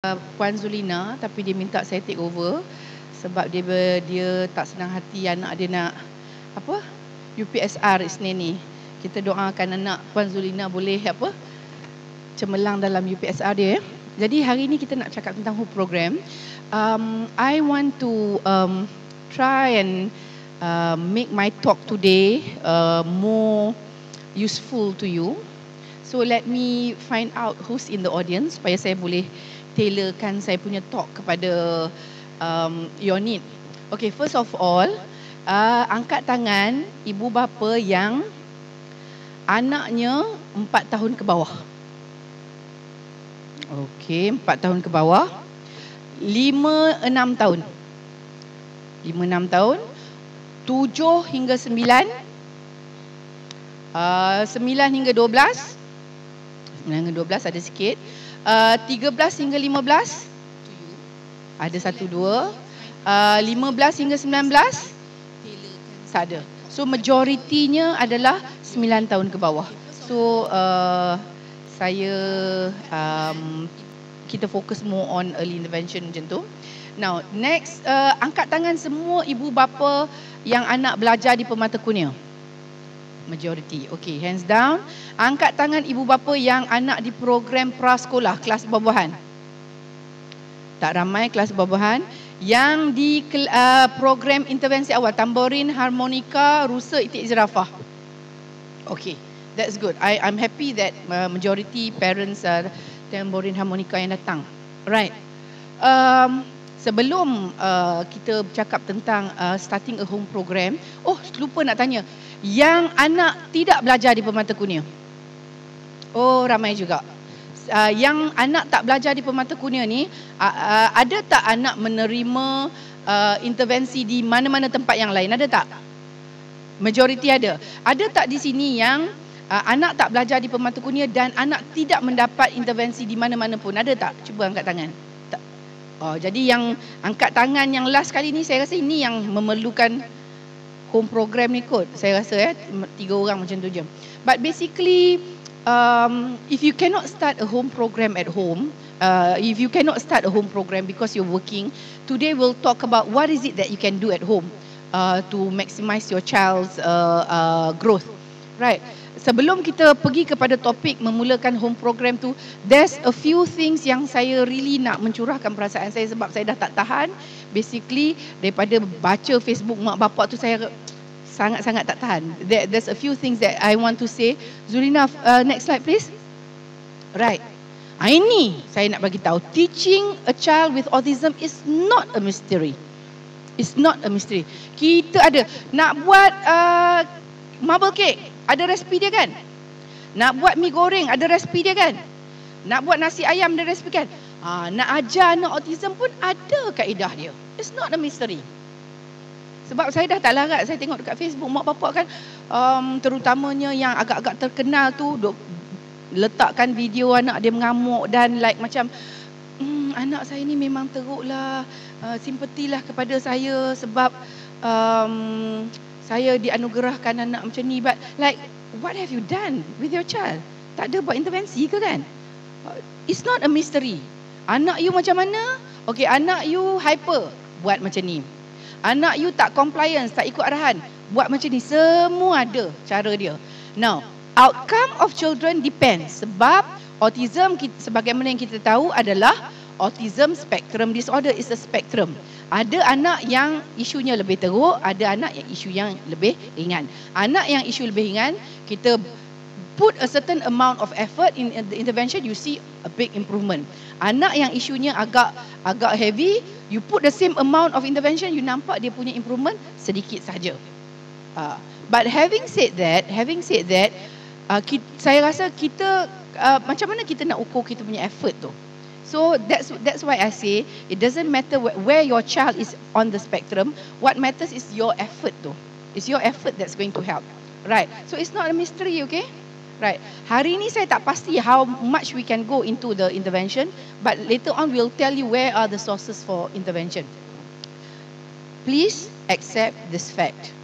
Puan Zulina, tapi dia minta saya take over sebab dia tak senang hati anak dia nak UPSR Isnin ni. Kita doakan anak Puan Zulina boleh cemerlang dalam UPSR dia. Jadi hari ni kita nak cakap tentang whole program. I want to try and make my talk today more useful to you. So let me find out who's in the audience supaya saya boleh tailorkan saya punya talk kepada your need. Okay, first of all, angkat tangan ibu bapa yang anaknya 4 tahun ke bawah. Okay, 4 tahun ke bawah. 5-6 tahun. 5-6 tahun. 7 hingga 9. 9 hingga 12. 9 hingga 12 ada sikit. 13 hingga 15. Ada 1, 2. 15 hingga 19. Tak ada. So majoritinya adalah 9 tahun ke bawah. So kita fokus more on early intervention macam tu. Now next, angkat tangan semua ibu bapa yang anak belajar di pemata kurnia. Majority. Okay, hands down. Angkat tangan ibu bapa yang anak di program prasekolah, kelas bawahan. Tak ramai kelas bawahan. Yang di program intervensi awal, tamborin, harmonika, rusa, itik zirafah. Okay, that's good. I'm happy that majority parents are tamborin, harmonika yang datang. Right. Sebelum kita bercakap tentang starting a home program, lupa nak tanya. Yang anak tidak belajar di pemata kurnia. Ramai juga. Yang anak tak belajar di pemata kurnia ni, ada tak anak menerima intervensi di mana-mana tempat yang lain? Ada tak? Majoriti ada. Ada tak di sini yang anak tak belajar di pemata kurnia dan anak tidak mendapat intervensi di mana-mana pun? Ada tak? Cuba angkat tangan. Tak. Jadi yang angkat tangan yang last kali ni, saya rasa ini yang memerlukan home program ni kot. Saya rasa 3 orang macam tu je. But basically, if you cannot start a home program at home, if you cannot start a home program because you're working, today we'll talk about what is it that you can do at home to maximize your child's growth. Right. Sebelum kita pergi kepada topik memulakan home program tu, there's a few things yang saya really nak mencurahkan perasaan saya sebab saya dah tak tahan. Basically, daripada baca Facebook mak bapak tu, saya sangat-sangat tak tahan. There's a few things that I want to say. Zulina, next slide please. Right. Ini saya nak bagi tahu, teaching a child with autism is not a mystery. It's not a mystery. Kita ada nak buat marble cake, ada resipi dia kan? Nak buat mi goreng, ada resipi dia kan? Nak buat nasi ayam, ada resipi kan? Nak ajar anak autism pun ada kaedah dia. It's not a mystery. Sebab saya dah tak larat, saya tengok dekat Facebook mak bapak kan, terutamanya yang agak-agak terkenal tu letakkan video anak dia mengamuk dan like macam anak saya ni memang teruklah, simpatilah kepada saya sebab saya dianugerahkan anak macam ni. But like, what have you done with your child? Tak ada buat intervensi ke kan? It's not a mystery. Anak you macam mana? Okay, anak you hyper, buat macam ni. Anak you tak compliance, tak ikut arahan, buat macam ni. Semua ada cara dia. Now, outcome of children depends. Sebab autism, sebagaimana yang kita tahu, adalah autism spectrum disorder, is a spectrum. Ada anak yang isunya lebih teruk, ada anak yang isu yang lebih ringan. Anak yang isu lebih ringan, kita put a certain amount of effort in the intervention, you see a big improvement. Anak yang isunya agak heavy, you put the same amount of intervention, you nampak dia punya improvement sedikit saja. But having said that, saya rasa kita macam mana kita nak ukur kita punya effort tu? So that's why I say it doesn't matter where your child is on the spectrum. What matters is your effort tu. It's your effort that's going to help. Right. So it's not a mystery, okay? Right. Hari ni saya tak pasti how much we can go into the intervention, but later on we'll tell you where are the sources for intervention. Please accept this fact.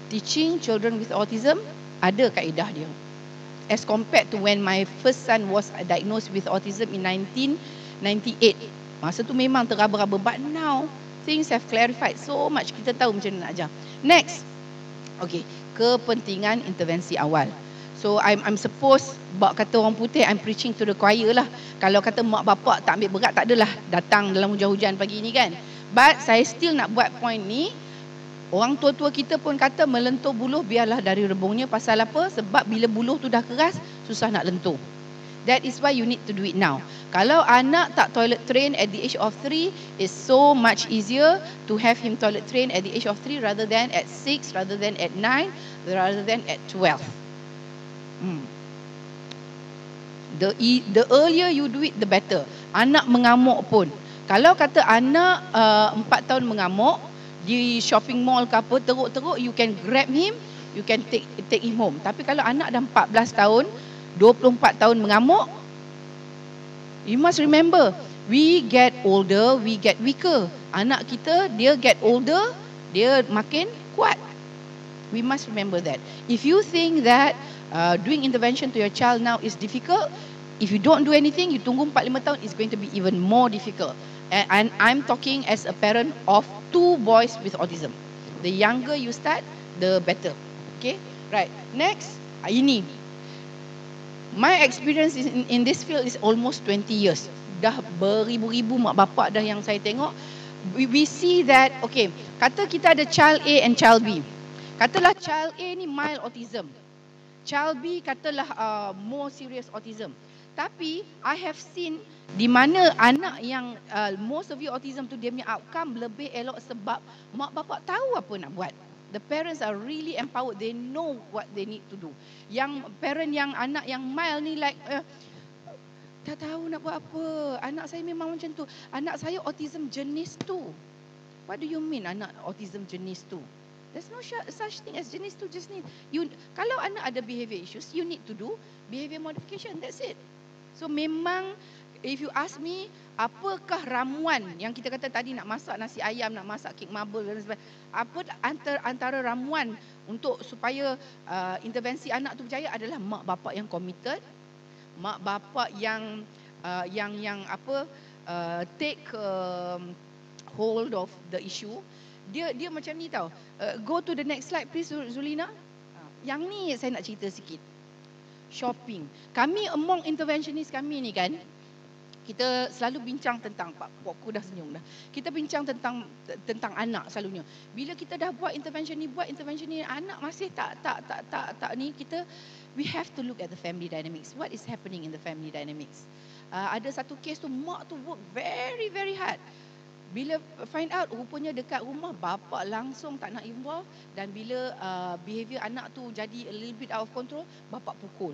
Teaching children with autism ada kaedah dia. as compared to when my first son was diagnosed with autism in 1998. Masa tu memang teraba-raba, but now things have clarified so much. Kita tahu macam mana nak ajar. Next. Okay, kepentingan intervensi awal. So I'm supposed, bak kata orang putih, I'm preaching to the choir lah. Kalau kata mak bapak tak ambil berat, tak adalah datang dalam hujan-hujan pagi ni kan. But saya still nak buat point ni. Orang tua-tua kita pun kata melentur buluh biarlah dari rebungnya. Pasal apa? Sebab bila buluh tu dah keras, susah nak lentur. That is why you need to do it now. Kalau anak tak toilet train at the age of 3, it's so much easier to have him toilet train at the age of 3 rather than at 6, rather than at 9, rather than at 12. The earlier you do it, the better. Anak mengamuk pun. Kalau kata anak 4 tahun mengamuk, di shopping mall ke apa, teruk-teruk, you can grab him, you can take him home. Tapi kalau anak dah 14 tahun, 24 tahun mengamuk, you must remember, we get older, we get weaker. Anak kita, dia get older, dia makin kuat. We must remember that. If you think that doing intervention to your child now is difficult, if you don't do anything, you tunggu 4-5 tahun, it's going to be even more difficult. And I'm talking as a parent of 2 boys with autism. The younger you start, the better. Okay, right. Next, ini. My experience in this field is almost 20 years. Dah beribu-ribu mak bapak dah yang saya tengok. We see that, okay, kata kita ada child A and child B. Katalah child A ni mild autism. Child B katalah more serious autism. Tapi I have seen di mana anak yang more severe autism tu dia punya outcome lebih elok sebab mak bapak tahu apa nak buat. The parents are really empowered. They know what they need to do. Yang parent yang anak yang mild ni like tak tahu nak buat apa. Anak saya memang macam tu. Anak saya autism jenis tu. What do you mean anak autism jenis tu? There's no such thing as jenis tu, jenis. Kalau anak ada behavior issues, you need to do behavior modification. That's it. So memang, if you ask me, apakah ramuan yang kita kata tadi nak masak nasi ayam, nak masak kek marble dan sebagainya, apa antara ramuan untuk supaya intervensi anak tu berjaya adalah mak bapak yang committed, mak bapak yang take hold of the issue. Dia macam ni tau. Go to the next slide please, Zulina. Yang ni saya nak cerita sikit. Shopping. Kami among interventionist kami ni kan, kita selalu bincang tentang, Pak Pokku dah senyum dah. Kita bincang tentang anak selalunya. Bila kita dah buat intervention ni, anak masih tak ni, we have to look at the family dynamics. What is happening in the family dynamics? Ada satu case tu, mak tu work very very hard. Bila find out rupanya dekat rumah bapa langsung tak nak involve, dan bila behavior anak tu jadi a little bit out of control, bapa pukul.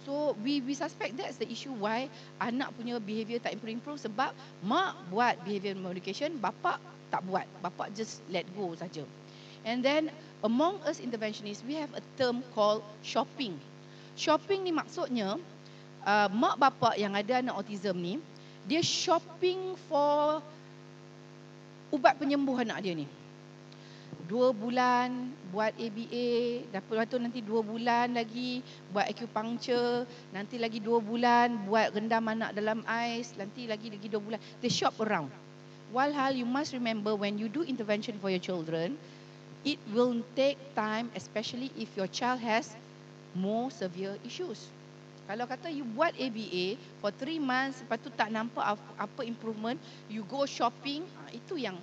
So we suspect that's the issue why anak punya behavior tak improve sebab mak buat behavior modification, bapa tak buat. Bapa just let go saja. And then among us interventionists, we have a term called shopping. Shopping ni maksudnya mak bapa yang ada anak autism ni, dia shopping for ubat penyembuh anak dia ni. 2 bulan buat ABA, lepas tu nanti 2 bulan lagi buat acupuncture, nanti lagi 2 bulan buat rendam anak dalam ais, nanti lagi 2 bulan. They shop around. Walhal you must remember when you do intervention for your children, it will take time, especially if your child has more severe issues. Kalau kata you buat ABA for 3 months, lepas tu tak nampak apa improvement, you go shopping, itu yang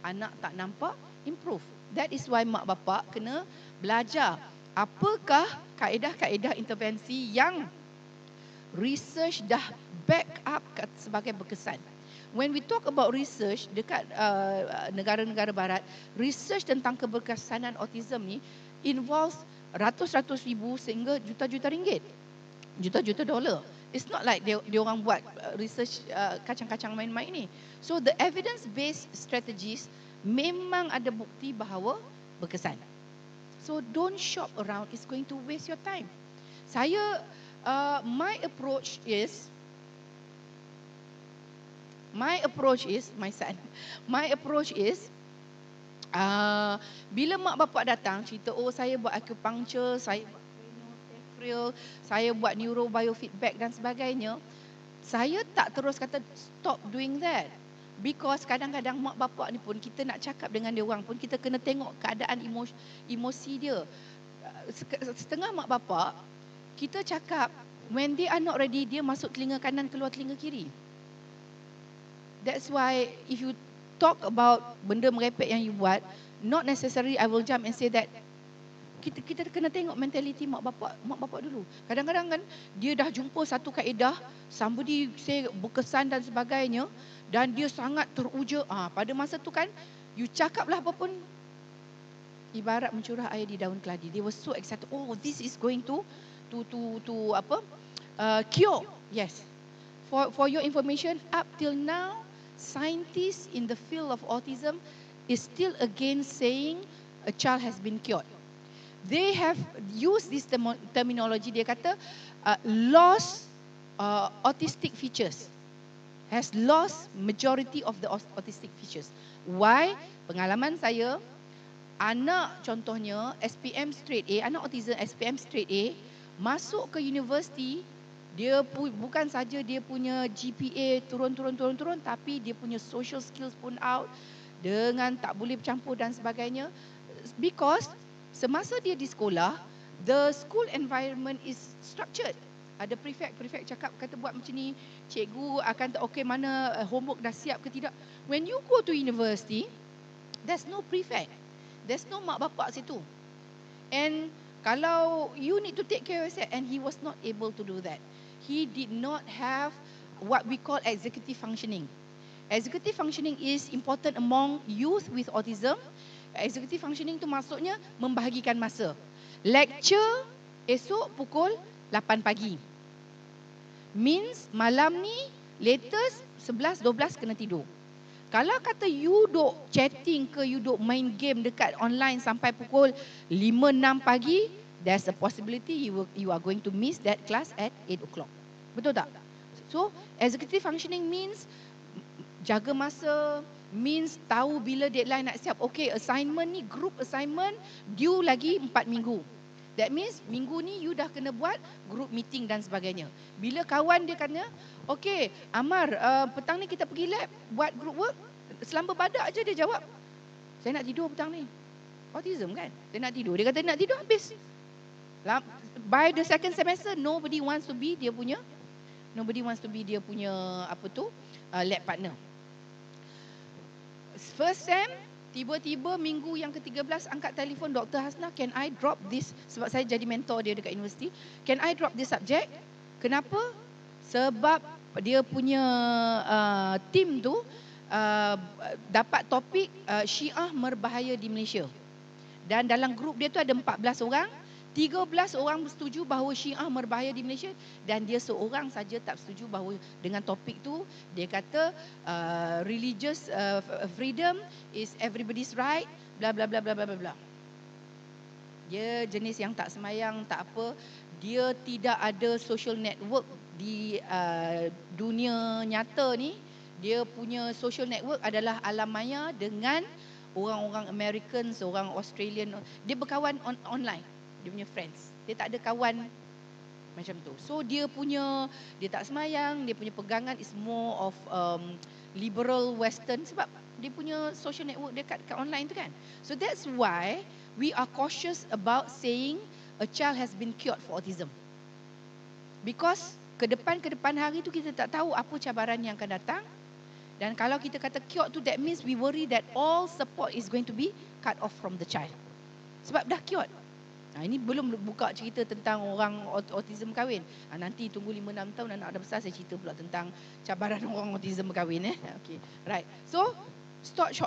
anak tak nampak improve. That is why mak bapak kena belajar apakah kaedah-kaedah intervensi yang research dah back up sebagai berkesan. When we talk about research dekat negara-negara barat, research tentang keberkesanan autism ni involves ratus-ratus ribu sehingga juta-juta ringgit, juta-juta dolar. It's not like dia orang buat research kacang-kacang main-main ni. So the evidence-based strategies memang ada bukti bahawa berkesan. So don't shop around, it's going to waste your time. Saya, my approach is, bila mak bapak datang cerita, oh saya buat acupuncture, saya buat behavioral, saya buat neurobiofeedback dan sebagainya. Saya tak terus kata stop doing that. Because kadang-kadang mak bapak ni pun kita nak cakap dengan dia orang pun kita kena tengok keadaan emosi dia. Setengah mak bapak kita cakap when they are not ready, dia masuk telinga kanan keluar telinga kiri. That's why if you talk about benda merepek yang you buat, not necessarily I will jump and say that. Kita kena tengok mentality mak bapak dulu. Kadang-kadang kan dia dah jumpa satu kaedah, somebody say berkesan dan sebagainya, dan dia sangat teruja. Pada masa tu kan you cakaplah apa pun, ibarat mencurah air di daun keladi. They were so excited. Oh, this is going to cure. Yes. For your information, up till now, scientists in the field of autism is still against saying a child has been cured. They have used this terminology. Dia kata lost autistic features, has lost majority of the autistic features. Why? Pengalaman saya, anak contohnya SPM straight A, anak autism SPM straight A masuk ke universiti, dia bukan saja dia punya GPA turun, tapi dia punya social skills pun out, dengan tak boleh bercampur dan sebagainya. Because semasa dia di sekolah, the school environment is structured. Ada prefect cakap, kata buat macam ni, cikgu akan okey mana homework dah siap ke tidak. When you go to university, there's no prefect. There's no mak bapak situ. And kalau you need to take care of yourself, and he was not able to do that. He did not have what we call executive functioning. Executive functioning is important among youth with autism. Executive functioning tu maksudnya membahagikan masa. Lecture esok pukul 8 pagi. Means malam ni latest 11-12 kena tidur. Kalau kata you duk chatting ke, you duk main game dekat online sampai pukul 5-6 pagi, there's a possibility you are going to miss that class at 8 o'clock. Betul tak? So, executive functioning means jaga masa, means tahu bila deadline nak siap. Okay, assignment ni, group assignment, due lagi 4 minggu. That means minggu ni you dah kena buat group meeting dan sebagainya. Bila kawan dia kata, okay Amar, petang ni kita pergi lab buat group work, selamba badak je dia jawab, saya nak tidur petang ni. Autism kan? Dia nak tidur. Dia kata nak tidur habis. By the second semester, nobody wants to be dia punya lab partner. First sem, tiba-tiba minggu yang ke-13 angkat telefon, Dr. Hasna, can I drop this? Sebab saya jadi mentor dia dekat universiti. Can I drop this subject? Kenapa? Sebab dia punya team tu dapat topik Syiah berbahaya di Malaysia. Dan dalam grup dia tu ada 14 orang. 13 orang bersetuju bahawa Syiah berbahaya di Malaysia, dan dia seorang saja tak setuju bahawa dengan topik tu. Dia kata religious freedom is everybody's right, bla bla bla bla bla bla. Dia jenis yang tak semayang, tak apa. Dia tidak ada social network di dunia nyata ni. Dia punya social network adalah alam maya dengan orang-orang American, seorang Australian. Dia berkawan online. Dia punya friends. Dia tak ada kawan macam tu. So dia tak semayang, dia punya pegangan is more of liberal western, sebab dia punya social network dekat online tu kan. So that's why we are cautious about saying a child has been cured for autism. Because ke depan hari tu kita tak tahu apa cabaran yang akan datang. Dan kalau kita kata cured tu, that means we worry that all support is going to be cut off from the child. Sebab dah cured. Ini belum buka cerita tentang orang autism kahwin. Nanti tunggu 5-6 tahun anak dah besar, saya cerita pula tentang cabaran orang autism berkahwin. Okay, right. So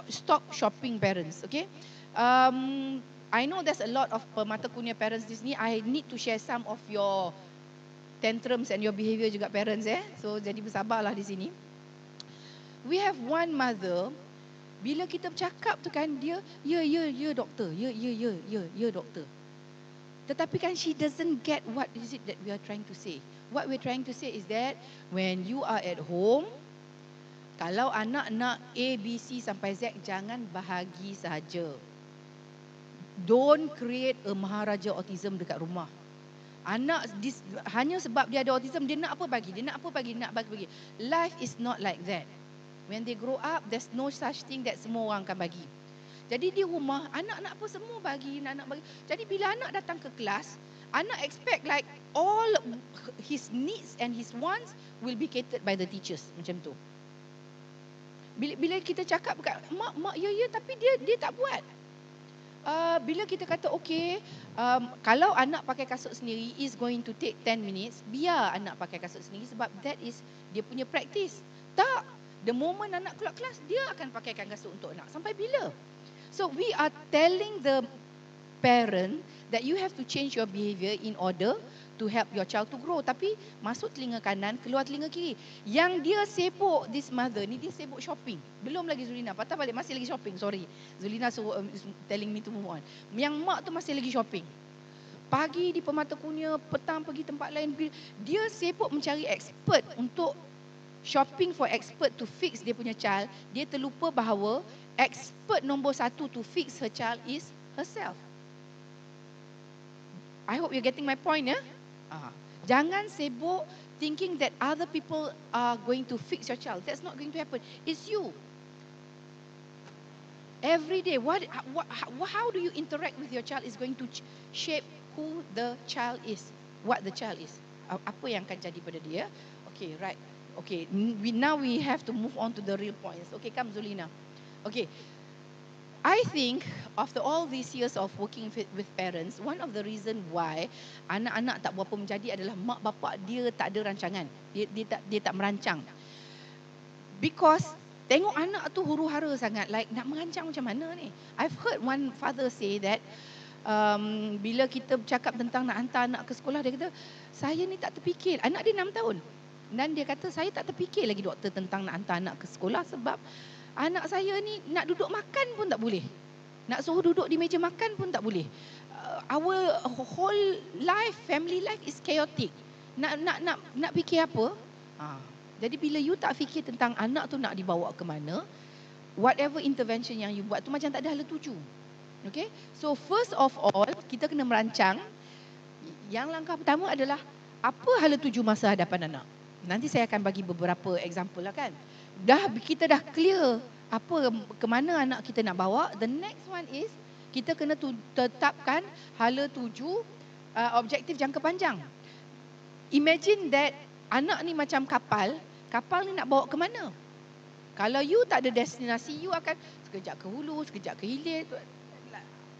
stop shopping parents. Okay. I know there's a lot of permata kunia parents di sini. I need to share some of your tantrums and your behavior juga parents. So jadi bersabarlah di sini. We have one mother. Bila kita bercakap tu kan, dia ya doktor, ya doktor. Tetapi kan she doesn't get what is it that we are trying to say. What we're trying to say is that when you are at home, kalau anak nak A, B, C sampai Z, jangan bahagi saja. Don't create a maharaja autism dekat rumah. Anak hanya sebab dia ada autism, dia nak apa bagi, dia nak apa bagi, dia nak bagi. Life is not like that. When they grow up, there's no such thing that semua orang akan bagi. Jadi di rumah, anak nak apa semua bagi, nak bagi. Jadi bila anak datang ke kelas, anak expect like all his needs and his wants will be catered by the teachers. Macam tu. Bila kita cakap, mak ya tapi dia tak buat. Bila kita kata okay, kalau anak pakai kasut sendiri is going to take 10 minutes, biar anak pakai kasut sendiri sebab that is dia punya practice. Tak, the moment anak keluar kelas, dia akan pakaikan kasut untuk anak. Sampai bila? So we are telling the parent that you have to change your behavior in order to help your child to grow. Tapi masuk telinga kanan, keluar telinga kiri. Yang dia sibuk, this mother ni dia sibuk shopping. Belum lagi Zulina, patah balik masih lagi shopping. Sorry, Zulina telling me to move on. Yang mak tu masih lagi shopping. Pagi di Permata Kunia, petang pergi tempat lain. Dia sibuk mencari expert untuk shopping for expert to fix dia punya child. Dia terlupa bahawa expert nombor 1 to fix her child is herself. I hope you're getting my point, ya? Jangan sibuk thinking that other people are going to fix your child. That's not going to happen. It's you. Every day, how do you interact with your child is going to shape who the child is, what the child is. Apa yang akan jadi pada dia. Okay, right. Okay, now we have to move on to the real points. Okay, come Zulina. Okay. I think after all these years of working with parents, one of the reason why anak-anak tak berapa menjadi adalah mak bapak dia tak ada rancangan. Dia tak merancang. Because tengok anak tu huru-hara sangat, like nak merancang macam mana ni. I've heard one father say that bila kita bercakap tentang nak hantar anak ke sekolah, dia kata, saya ni tak terfikir. Anak dia 6 tahun. Dan dia kata, saya tak terfikir lagi doktor tentang nak hantar anak ke sekolah sebab anak saya ni nak duduk makan pun tak boleh. Nak suruh duduk di meja makan pun tak boleh. Our whole life, family life is chaotic. Nak fikir apa? Jadi bila you tak fikir tentang anak tu nak dibawa ke mana, whatever intervention yang you buat tu macam tak ada hala tuju. Okay? So first of all, kita kena merancang. Yang langkah pertama adalah apa hala tuju masa hadapan anak. Nanti saya akan bagi beberapa example lah kan. Kita dah clear apa ke mana anak kita nak bawa. The next one is kita kena tetapkan hala tuju objektif jangka panjang. Imagine that anak ni macam kapal ni nak bawa ke mana? Kalau you tak ada destinasi, you akan sekejap ke hulu, sekejap ke hilir.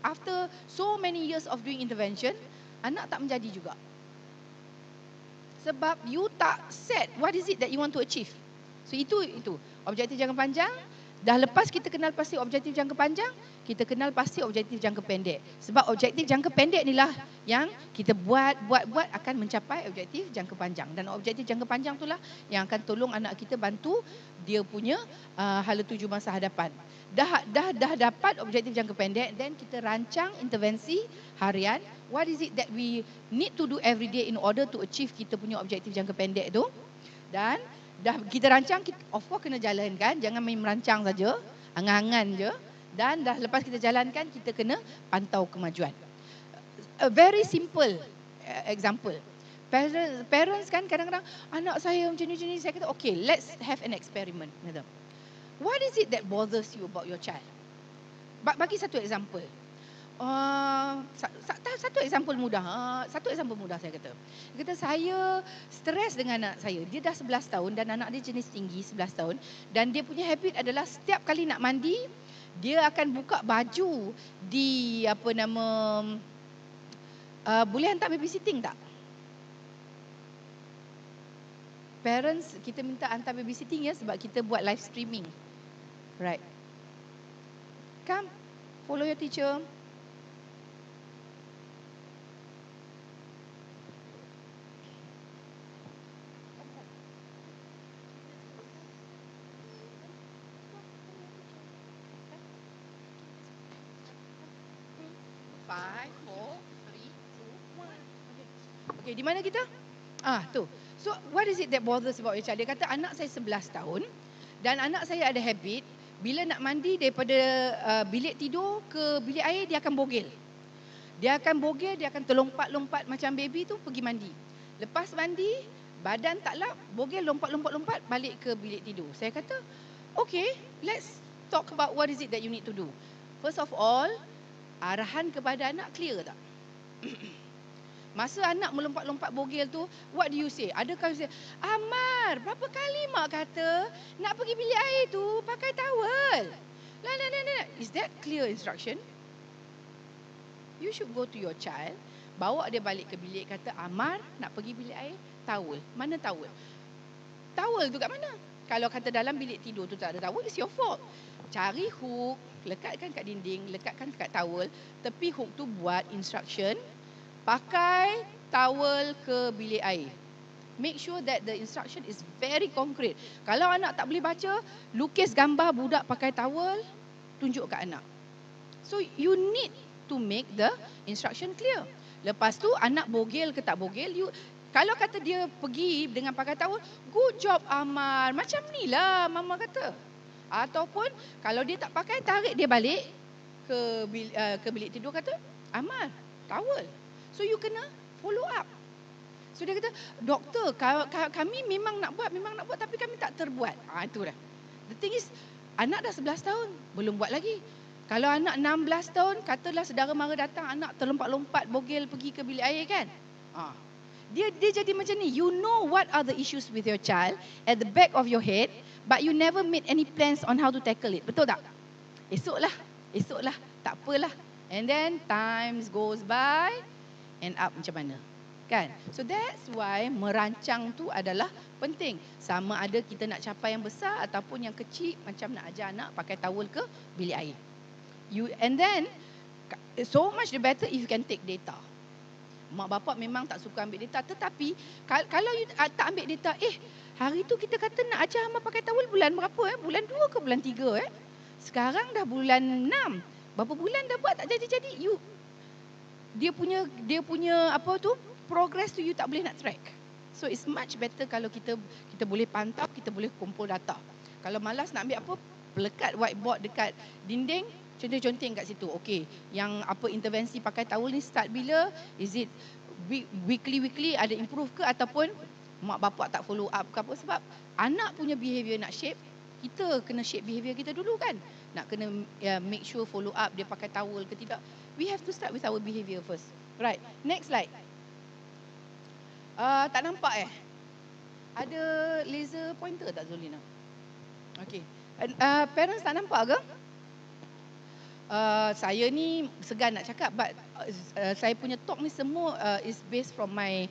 After so many years of doing intervention, anak tak menjadi juga. Sebab you tak set what is it that you want to achieve. So itu objektif jangka panjang. Dah lepas kita kenal pasti objektif jangka panjang, kita kenal pasti objektif jangka pendek. Sebab objektif jangka pendek inilah yang kita buat akan mencapai objektif jangka panjang. Dan objektif jangka panjang itulah yang akan tolong anak kita bantu dia punya hala tuju masa hadapan. Dah dapat objektif jangka pendek, then kita rancang intervensi harian. What is it that we need to do every day in order to achieve kita punya objektif jangka pendek tu? Dan dah kita rancang, of course kena jalankan. Jangan main merancang saja, angan-angan je. Dan dah lepas kita jalankan, kita kena pantau kemajuan. A very simple example. Parents kan kadang-kadang, anak saya macam ni, saya kata, okay, let's have an experiment. What is it that bothers you about your child? Bagi satu example. Satu example mudah. Satu example mudah saya kata. Dia kata saya stres dengan anak saya. Dia dah 11 tahun dan anak dia jenis tinggi 11 tahun. Dan dia punya habit adalah setiap kali nak mandi, dia akan buka baju di boleh hantar babysitting tak? Parents, kita minta hantar babysitting ya sebab kita buat live streaming. Right. Come, follow your teacher. Okay, di mana kita? Tu. So, what is it that bothers about your child? Dia kata anak saya 11 tahun dan anak saya ada habit bila nak mandi daripada bilik tidur ke bilik air dia akan bogel. Dia akan bogel, dia akan terlompat-lompat macam baby tu pergi mandi. Lepas mandi, badan tak lap, bogel lompat-lompat balik ke bilik tidur. Saya kata, okay, let's talk about what is it that you need to do. First of all, arahan kepada anak clear tak? Masa anak melompat-lompat bogel tu, what do you say? Adakah you say, Amar, berapa kali mak kata nak pergi bilik air tu pakai towel? Is that clear instruction? You should go to your child, bawa dia balik ke bilik, kata, Amar nak pergi bilik air, towel. Mana towel? Towel tu kat mana? Kalau kata dalam bilik tidur tu tak ada towel, it's your fault. Cari hook, lekatkan kat dinding, lekatkan kat towel. Tepi hook tu buat instruction, pakai towel ke bilik air. Make sure that the instruction is very concrete. Kalau anak tak boleh baca, lukis gambar budak pakai towel, tunjuk kat anak. So you need to make the instruction clear. Lepas tu anak bogel ke tak bogel, kalau kata dia pergi dengan pakai towel, good job Amar. Macam ni lah mama kata. Ataupun kalau dia tak pakai, tarik dia balik ke bilik tidur, kata, Amar, towel. So you kena follow up. So dia kata, doktor, kami memang nak buat tapi kami tak terbuat. Itulah. The thing is, anak dah 11 tahun, belum buat lagi. Kalau anak 16 tahun, katalah saudara mara datang, anak terlompat-lompat bogel pergi ke bilik air kan. Dia jadi macam ni. You know what are the issues with your child at the back of your head, but you never made any plans on how to tackle it. Betul tak? Esoklah, tak apalah. And then times goes by, end up macam mana? Kan? So that's why merancang tu adalah penting. Sama ada kita nak capai yang besar ataupun yang kecil, macam nak ajar anak pakai towel ke bilik air. And then so much the better if you can take data. Mak bapak memang tak suka ambil data, tetapi kalau you tak ambil data, hari tu kita kata nak ajar Amar pakai towel bulan berapa? Bulan 2 ke bulan 3? Sekarang dah bulan 6. Berapa bulan dah buat tak jadi-jadi? Dia punya apa tu, progress tu you tak boleh nak track. So it's much better kalau kita boleh pantau, kita boleh kumpul data. Kalau malas nak ambil apa, lekat whiteboard dekat dinding, conteng-conteng kat situ. Okey, yang apa intervensi pakai towel ni start bila? Is it weekly ada improve ke, ataupun mak bapak tak follow up ke apa? Sebab anak punya behavior nak shape, kita kena shape behavior kita dulu kan. Nak kena make sure follow up dia pakai towel ke tidak. We have to start with our behavior first. Right, next slide. Tak nampak ada laser pointer tak Zulina? Okey. Parents tak nampak ke? Saya ni segan nak cakap, but saya punya talk ni semua is based from my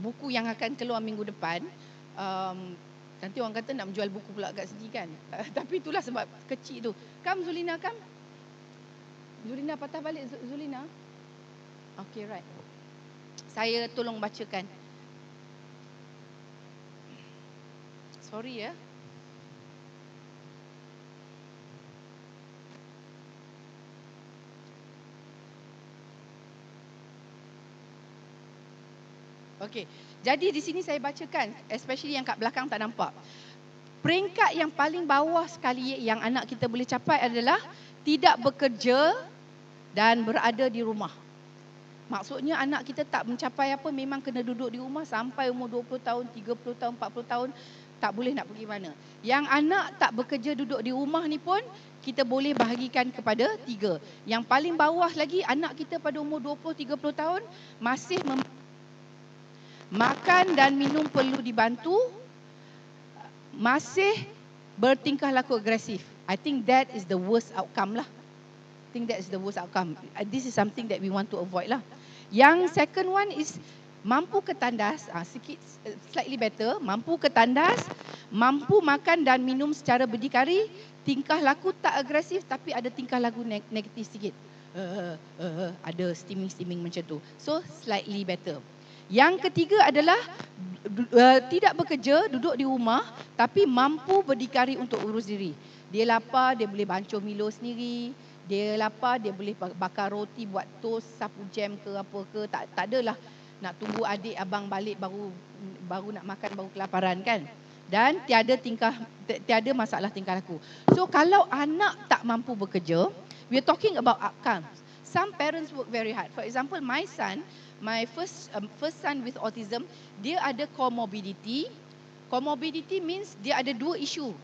buku yang akan keluar minggu depan. Nanti orang kata nak menjual buku pula kat sini kan. Tapi itulah sebab kecil tu. Come Zulina, come. Zulina patah balik Zulina. Okay, right. Saya tolong bacakan. Sorry ya. Okey. Jadi di sini saya bacakan, especially yang kat belakang tak nampak. Peringkat yang paling bawah sekali yang anak kita boleh capai adalah tidak bekerja dan berada di rumah. Maksudnya anak kita tak mencapai apa, memang kena duduk di rumah sampai umur 20 tahun, 30 tahun, 40 tahun, tak boleh nak pergi mana. Yang anak tak bekerja duduk di rumah ni pun kita boleh bahagikan kepada 3. Yang paling bawah lagi, anak kita pada umur 20-30 tahun masih makan dan minum perlu dibantu, masih bertingkah laku agresif. I think that is the worst outcome lah. This is something that we want to avoid lah. Yang second one is mampu ke tandas, slightly better, mampu ke tandas, mampu makan dan minum secara berdikari, tingkah laku tak agresif tapi ada tingkah laku negatif sikit. Ada steaming macam tu. So slightly better. Yang ketiga adalah tidak bekerja, duduk di rumah tapi mampu berdikari untuk urus diri. Dia lapar, dia boleh bancuh Milo sendiri. Dia lapar, dia boleh bakar roti, buat toast, sapu jam ke apa ke. Tak adalah nak tunggu adik abang balik baru nak makan, baru kelaparan kan. Dan tiada masalah tingkah laku. So kalau anak tak mampu bekerja, we are talking about outcomes. Some parents work very hard. For example, my son, my first son with autism, dia ada comorbidity. Comorbidity means dia ada dua isu.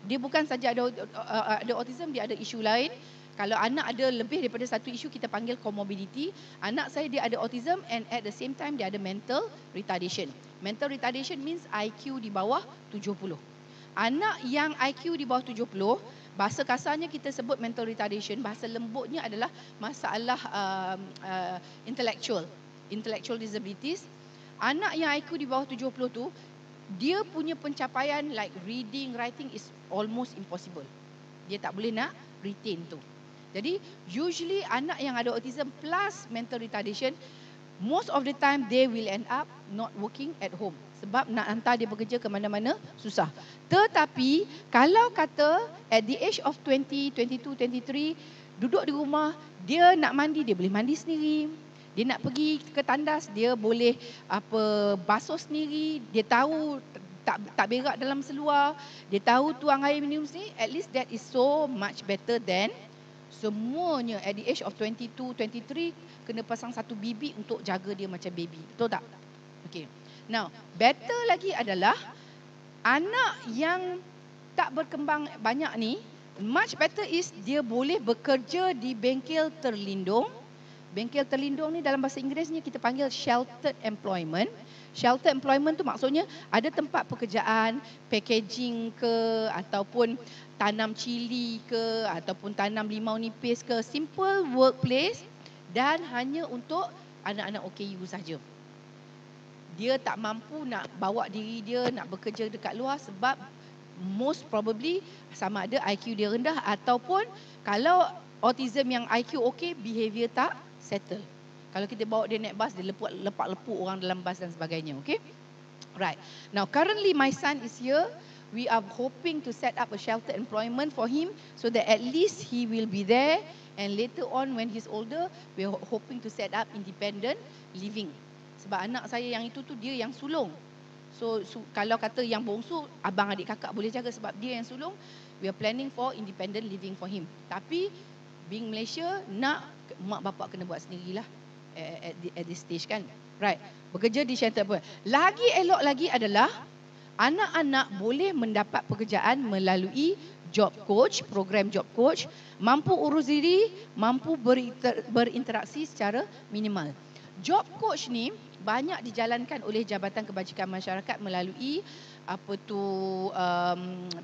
Dia bukan saja ada autism, dia ada isu lain. Kalau anak ada lebih daripada satu isu, kita panggil comorbidity. Anak saya dia ada autism and at the same time dia ada mental retardation. Mental retardation means IQ di bawah 70. Anak yang IQ di bawah 70, bahasa kasarnya kita sebut mental retardation, bahasa lembutnya adalah masalah intellectual disabilities. Anak yang IQ di bawah 70 tu, dia punya pencapaian like reading, writing is almost impossible. Dia tak boleh nak retain tu. Jadi usually anak yang ada autism plus mental retardation, most of the time they will end up not working at home. Sebab nak hantar dia bekerja ke mana-mana susah. Tetapi kalau kata at the age of 20, 22, 23, duduk di rumah, dia nak mandi, dia boleh mandi sendiri. Dia nak pergi ke tandas, dia boleh basuh sendiri. Dia tahu tak berak dalam seluar. Dia tahu tuang air minum sendiri. At least that is so much better than semuanya at the age of 22, 23 kena pasang satu bibik untuk jaga dia macam baby. Betul tak? Okay. Now, better lagi adalah anak yang tak berkembang banyak ni, much better is dia boleh bekerja di bengkel terlindung. Bengkel terlindung ni dalam bahasa Inggerisnya kita panggil sheltered employment. Sheltered employment tu maksudnya ada tempat pekerjaan, packaging ke, ataupun tanam cili ke, ataupun tanam limau nipis ke, simple workplace dan hanya untuk anak-anak OKU saja. Dia tak mampu nak bawa diri dia nak bekerja dekat luar sebab most probably sama ada IQ dia rendah ataupun kalau autism yang IQ okey, behavior tak settle. Kalau kita bawa dia naik bas, dia lepak-lepuk orang dalam bas dan sebagainya. Okay? Right. Now currently my son is here. We are hoping to set up a sheltered employment for him so that at least he will be there. And later on when he's older, we are hoping to set up independent living. Sebab anak saya yang itu tu dia yang sulung. So kalau kata yang bongsu, abang adik kakak boleh jaga sebab dia yang sulung. We are planning for independent living for him. Tapi being Malaysia, nak mak bapak kena buat sendirilah at this stage kan. Right. Bekerja di shelter apa. Lagi elok lagi adalah anak-anak boleh mendapat pekerjaan melalui job coach, program job coach, mampu urus diri, mampu berinteraksi secara minimal. Job coach ni banyak dijalankan oleh Jabatan Kebajikan Masyarakat melalui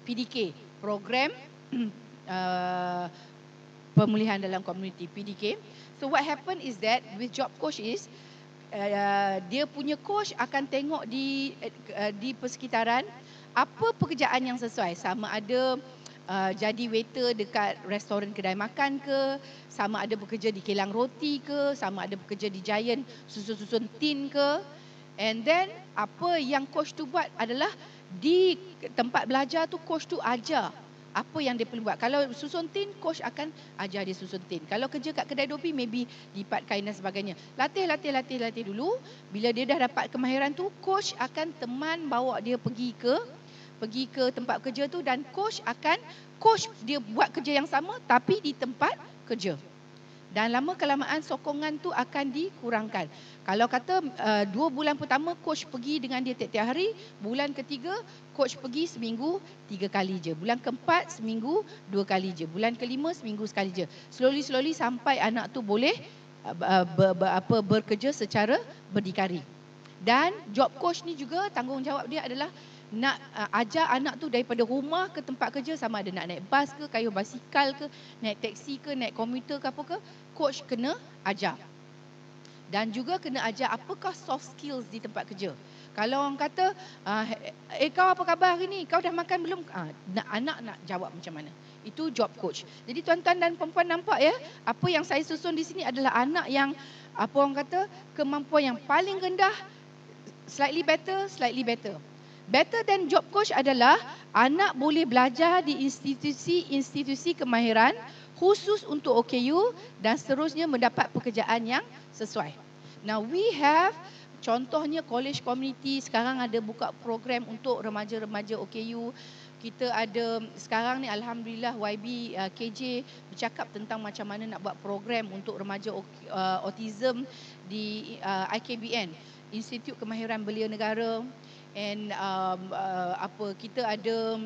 PDK, program pemulihan dalam komuniti, PDK. So what happen is that with job coach is dia punya coach akan tengok di persekitaran apa pekerjaan yang sesuai, sama ada jadi waiter dekat restoran kedai makan ke, sama ada bekerja di kilang roti ke, sama ada bekerja di Giant susun-susun tin ke. And then apa yang coach tu buat adalah di tempat belajar tu coach tu ajar apa yang dia perlu buat. Kalau susun tin, coach akan ajar dia susun tin. Kalau kerja kat kedai dopi, maybe lipat kain dan sebagainya. Latih dulu. Bila dia dah dapat kemahiran tu, coach akan teman bawa dia pergi ke tempat kerja tu dan coach dia buat kerja yang sama tapi di tempat kerja. Dan lama kelamaan sokongan tu akan dikurangkan. Kalau kata 2 bulan pertama coach pergi dengan dia tiap-tiap hari, bulan ketiga coach pergi seminggu 3 kali je. Bulan keempat seminggu 2 kali je. Bulan kelima seminggu sekali je. Slowly sampai anak tu boleh bekerja secara berdikari. Dan job coach ni juga tanggungjawab dia adalah nak ajar anak tu daripada rumah ke tempat kerja, sama ada nak naik bas ke, kayuh basikal ke, naik teksi ke, naik komuter ke apa ke, coach kena ajar. Dan juga kena ajar apakah soft skills di tempat kerja. Kalau orang kata, kau apa khabar hari ni? Kau dah makan belum? Anak nak jawab macam mana? Itu job coach. Jadi tuan-tuan dan perempuan nampak ya, apa yang saya susun di sini adalah anak yang apa orang kata kemampuan yang paling rendah, slightly better. Better than job coach adalah anak boleh belajar di institusi kemahiran khusus untuk OKU dan seterusnya mendapat pekerjaan yang sesuai. Now we have contohnya college community sekarang ada buka program untuk remaja-remaja OKU. Kita ada sekarang ni alhamdulillah YB KJ bercakap tentang macam mana nak buat program untuk remaja autism di IKBN, Institut Kemahiran Belia Negara, and kita ada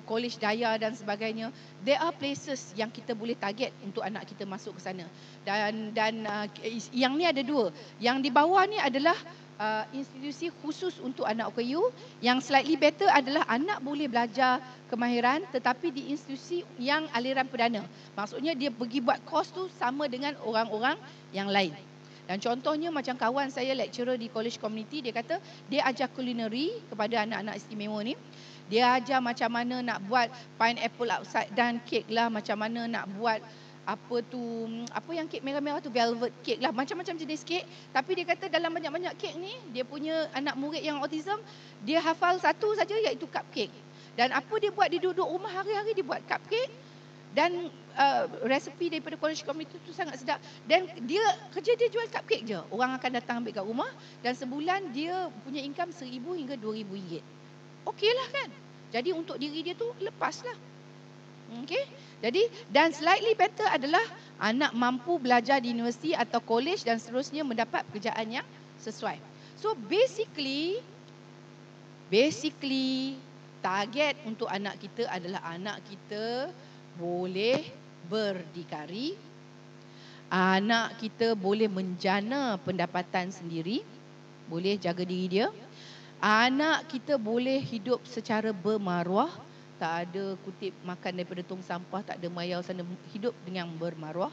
college daya dan sebagainya. There are places yang kita boleh target untuk anak kita masuk ke sana. Dan yang ni ada dua. Yang di bawah ni adalah institusi khusus untuk anak OKU. Yang slightly better adalah anak boleh belajar kemahiran tetapi di institusi yang aliran perdana. Maksudnya dia pergi buat course tu sama dengan orang-orang yang lain. Dan contohnya macam kawan saya lecturer di college community, dia kata dia ajar culinary kepada anak-anak istimewa ni. Dia ajar macam mana nak buat pineapple upside down cake lah, macam mana nak buat apa yang kek merah-merah tu, velvet cake lah, macam-macam jenis kek. Tapi dia kata dalam banyak-banyak kek ni, dia punya anak murid yang autism, dia hafal satu saja iaitu cupcake. Dan apa dia buat, dia duduk rumah hari-hari dia buat cupcake. Dan resepi daripada college community tu sangat sedap. Dan dia kerja dia jual cupcake je. Orang akan datang ambil kat rumah dan sebulan dia punya income RM1,000 hingga RM2,000. Okey lah kan. Jadi untuk diri dia tu lepas lah. Okay. Jadi dan slightly better adalah anak mampu belajar di universiti atau college dan seterusnya mendapat pekerjaan yang sesuai. So basically target untuk anak kita adalah anak kita boleh berdikari, anak kita boleh menjana pendapatan sendiri, boleh jaga diri dia, anak kita boleh hidup secara bermaruah, tak ada kutip makan daripada tong sampah, tak ada mayau sana, hidup dengan bermaruah.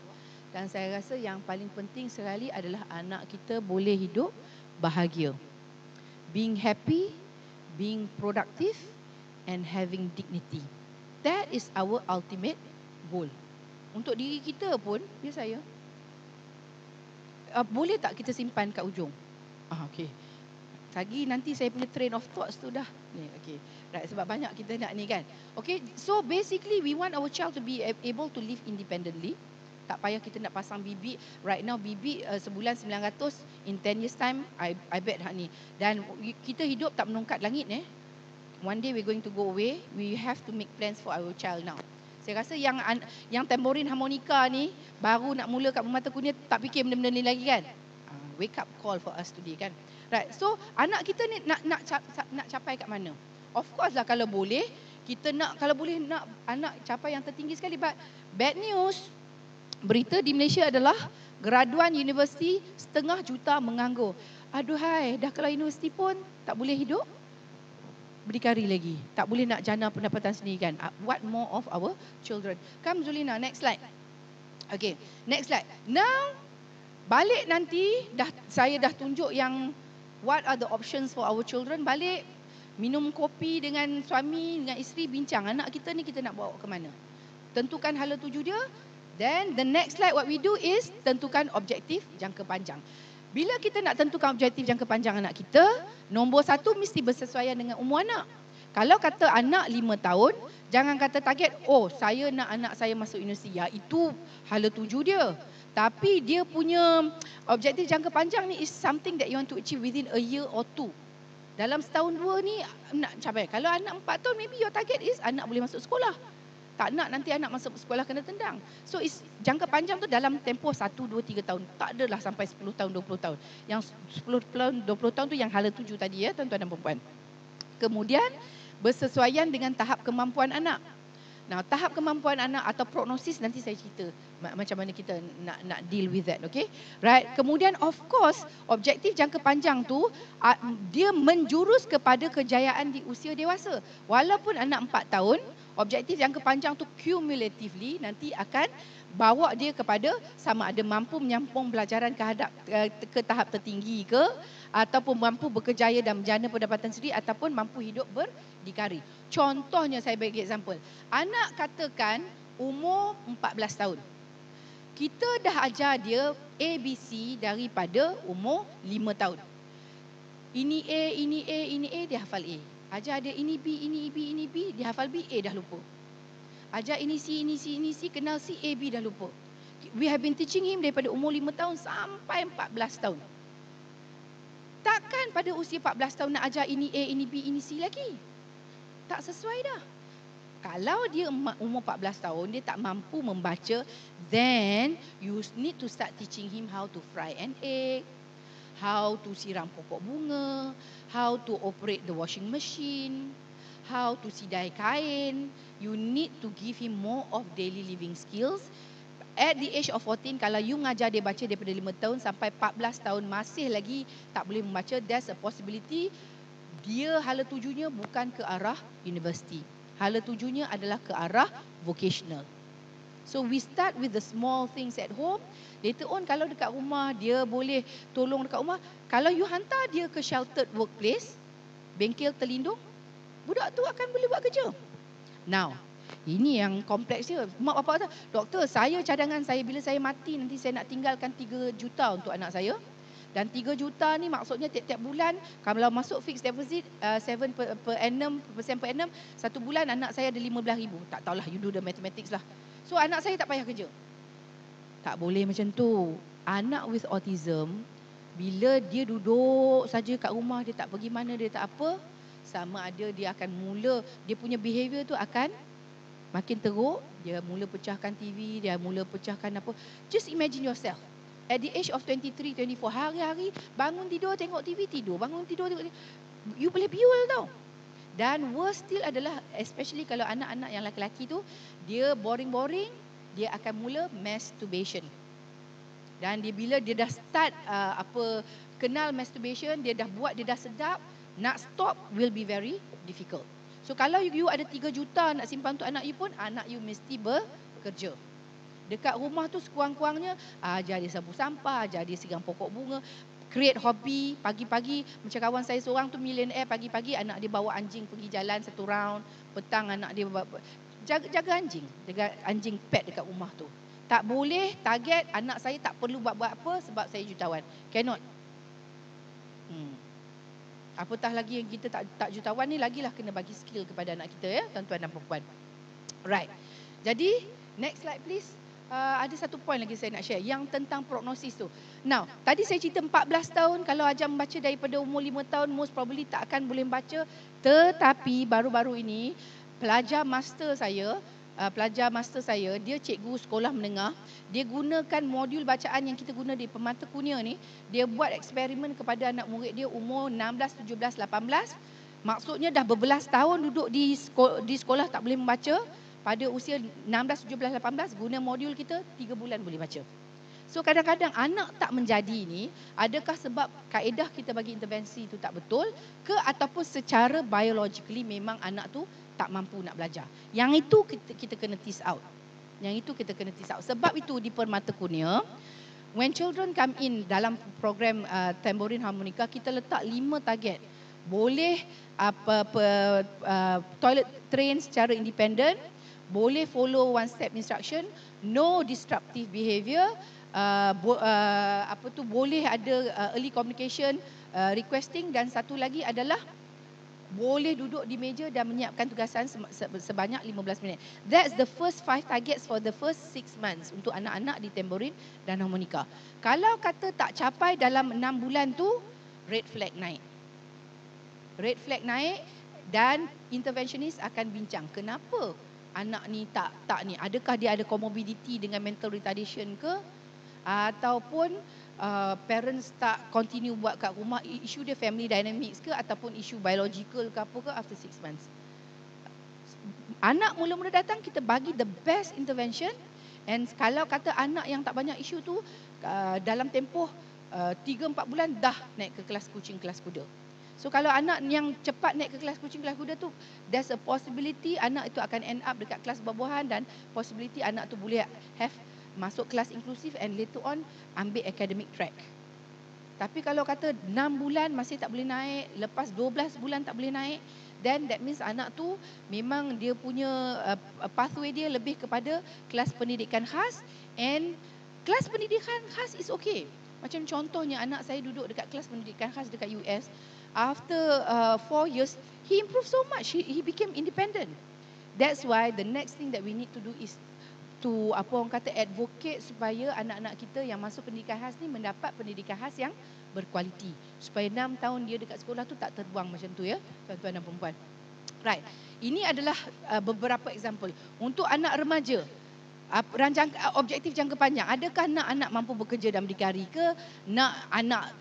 Dan saya rasa yang paling penting sekali adalah anak kita boleh hidup bahagia. Being happy, being productive and having dignity. That is our ultimate goal. Untuk diri kita pun, ya saya, boleh tak kita simpan kat ujung? Okey. Lagi nanti saya punya train of thoughts tu dah ni, okey. Right, sebab banyak kita nak ni kan. Okay, so basically we want our child to be able to live independently. Tak payah kita nak pasang bibik. Right now bibik sebulan 900, in 10 years time I bet hak ni. Dan kita hidup tak menongkat langit . One day we're going to go away. We have to make plans for our child now. Saya rasa yang tamborin harmonika ni baru nak mula kat Permata Kunia tak fikir benda-benda ni lagi kan. Wake up call for us today kan. Right. So anak kita ni nak capai kat mana? Of course lah kalau boleh kita nak, kalau boleh nak anak capai yang tertinggi sekali. But bad news, berita di Malaysia adalah graduan universiti 500,000 menganggur. Aduhai, dah kalau universiti pun tak boleh hidup berdikari lagi, tak boleh nak jana pendapatan sendiri kan. What more of our children? Come Zulina, next slide. Okay, next slide. Now balik nanti saya dah tunjuk yang what are the options for our children. Balik minum kopi dengan suami, dengan isteri, bincang anak kita ni kita nak bawa ke mana. Tentukan hala tuju dia. Then the next slide what we do is tentukan objektif jangka panjang. Bila kita nak tentukan objektif jangka panjang anak kita, nombor 1 mesti bersesuaian dengan umur anak. Kalau kata anak 5 tahun, jangan kata target, oh saya nak anak saya masuk universiti. Ya itu hala tuju dia. Tapi dia punya objektif jangka panjang ni is something that you want to achieve within a year or two. Dalam setahun dua ni nak capai. Kalau anak 4 tahun, maybe your target is anak boleh masuk sekolah. Tak nak nanti anak masuk sekolah kena tendang. So jangka panjang tu dalam tempoh 1, 2, 3 tahun. Tak adalah sampai 10 tahun, 20 tahun. Yang 10 tahun, 20 tahun tu yang hala tuju tadi ya tuan-tuan dan puan-puan. Kemudian bersesuaian dengan tahap kemampuan anak. Nah, tahap kemampuan anak atau prognosis nanti saya cerita macam mana kita nak deal with that, okay? Right. Kemudian of course, objektif jangka panjang tu dia menjurus kepada kejayaan di usia dewasa. Walaupun anak 4 tahun, objektif jangka panjang tu cumulatively nanti akan bawa dia kepada sama ada mampu menyambung pelajaran ke tahap tertinggi ke, ataupun mampu berkejaya dan menjana pendapatan sendiri, ataupun mampu hidup berdikari. Contohnya saya bagi example. Anak katakan umur 14 tahun. Kita dah ajar dia ABC daripada umur 5 tahun. Ini A, ini A, ini A, dia hafal A. Ajar dia ini B, ini B, ini B, dia hafal B, A dah lupa. Ajar ini C, ini C, ini C, kenal C, A, B dah lupa. We have been teaching him daripada umur 5 tahun sampai 14 tahun. Takkan pada usia 14 tahun nak ajar ini A, ini B, ini C lagi. tak sesuai dah. Kalau dia umur 14 tahun, dia tak mampu membaca, then you need to start teaching him how to fry an egg, how to siram pokok bunga, how to operate the washing machine, how to sidai kain. You need to give him more of daily living skills. At the age of 14, kalau you ngajar dia baca daripada 5 tahun sampai 14 tahun masih lagi tak boleh membaca, there's a possibility dia hala tujunya bukan ke arah universiti. Hala tujunya adalah ke arah vocational. So we start with the small things at home. Later on kalau dekat rumah dia boleh tolong dekat rumah. Kalau you hantar dia ke sheltered workplace, bengkel terlindung, budak tu akan boleh buat kerja. Now, ini yang kompleks dia. Mak bapak kata, doktor, saya cadangan saya bila saya mati nanti saya nak tinggalkan 3 juta untuk anak saya. Dan 3 juta ni maksudnya tiap-tiap bulan kalau masuk fixed deposit 7% per annum, satu bulan anak saya ada 15,000. Tak tahulah, you do the mathematics lah. So anak saya tak payah kerja. Tak boleh macam tu. Anak with autism, bila dia duduk saja kat rumah, dia tak pergi mana, dia tak apa, sama ada dia akan mula, dia punya behavior tu akan makin teruk. Dia mula pecahkan TV, dia mula pecahkan apa. Just imagine yourself. At the age of 23, 24, hari-hari bangun tidur tengok TV, tidur. Bangun tidur tengok TV. You boleh biul tau. Dan worst still adalah, especially kalau anak-anak yang lelaki tu, dia boring-boring, dia akan mula masturbation. Dan bila dia dah start kenal masturbation, dia dah buat, dia dah sedap, nak stop will be very difficult. So kalau you ada 3 juta nak simpan untuk anak you pun, anak you mesti bekerja. Dekat rumah tu sekurang-kurangnya ajar dia sapu sampah, ajar dia siram pokok bunga, create hobi. Pagi-pagi macam kawan saya seorang tu millionaire, pagi-pagi anak dia bawa anjing pergi jalan satu round, petang anak dia jaga anjing, jaga anjing pet dekat rumah tu. Tak boleh target anak saya tak perlu buat apa sebab saya jutawan. Cannot. Apatah lagi yang kita tak jutawan ni, lagilah kena bagi skill kepada anak kita ya, tuan-tuan dan puan-puan. Right. Jadi next slide please. Ada satu point lagi saya nak share yang tentang prognosis tu. Now, tadi saya cerita 14 tahun kalau ajar membaca daripada umur 5 tahun most probably tak akan boleh membaca. Tetapi baru-baru ini pelajar master saya, dia cikgu sekolah menengah, dia gunakan modul bacaan yang kita guna di Pemata Kunia ni, dia buat eksperimen kepada anak murid dia umur 16, 17, 18. Maksudnya dah berbelas tahun duduk di sekolah tak boleh membaca. Pada usia 16, 17, 18 guna modul kita 3 bulan boleh baca. So kadang-kadang anak tak menjadi ni, adakah sebab kaedah kita bagi intervensi itu tak betul ke ataupun secara biologically memang anak tu tak mampu nak belajar. Yang itu kita kena tease out. Sebab itu di Permata Kunia, when children come in dalam program Tambourine Harmonica, kita letak 5 target. Boleh toilet train secara independent, boleh follow one step instruction, no disruptive behavior, boleh ada early communication, requesting, dan satu lagi adalah boleh duduk di meja dan menyiapkan tugasan sebanyak 15 minit. That's the first 5 targets for the first 6 months untuk anak-anak di Tambourine dan Harmonica. Kalau kata tak capai dalam 6 bulan tu, red flag naik. Dan interventionist akan bincang kenapa anak ni tak ni, adakah dia ada comorbidity dengan mental retardation ke, ataupun parents tak continue buat kat rumah, isu dia family dynamics ke, ataupun isu biological ke apa ke after 6 months. Anak mula-mula datang, kita bagi the best intervention. And kalau kata anak yang tak banyak isu tu, dalam tempoh 3-4 bulan dah naik ke kelas kucing, kelas kuda. So kalau anak yang cepat naik ke kelas kucing, kelas kuda tu, there's a possibility anak itu akan end up dekat kelas buah-buahan, dan possibility anak tu boleh masuk kelas inklusif and later on ambil academic track. Tapi kalau kata 6 bulan masih tak boleh naik, lepas 12 bulan tak boleh naik, then that means anak tu memang dia punya pathway dia lebih kepada kelas pendidikan khas, and kelas pendidikan khas is okay. Macam contohnya anak saya duduk dekat kelas pendidikan khas dekat US. After 4 years, he improved so much. He became independent. That's why the next thing that we need to do is to advocate supaya anak-anak kita yang masuk pendidikan khas ni mendapat pendidikan khas yang berkualiti. Supaya 6 tahun dia dekat sekolah tu tak terbuang macam tu ya, tuan-tuan dan puan-puan. Right. Ini adalah beberapa example. Untuk anak remaja, objektif jangka panjang. Adakah nak anak mampu bekerja dan berdikari ke? Nak anak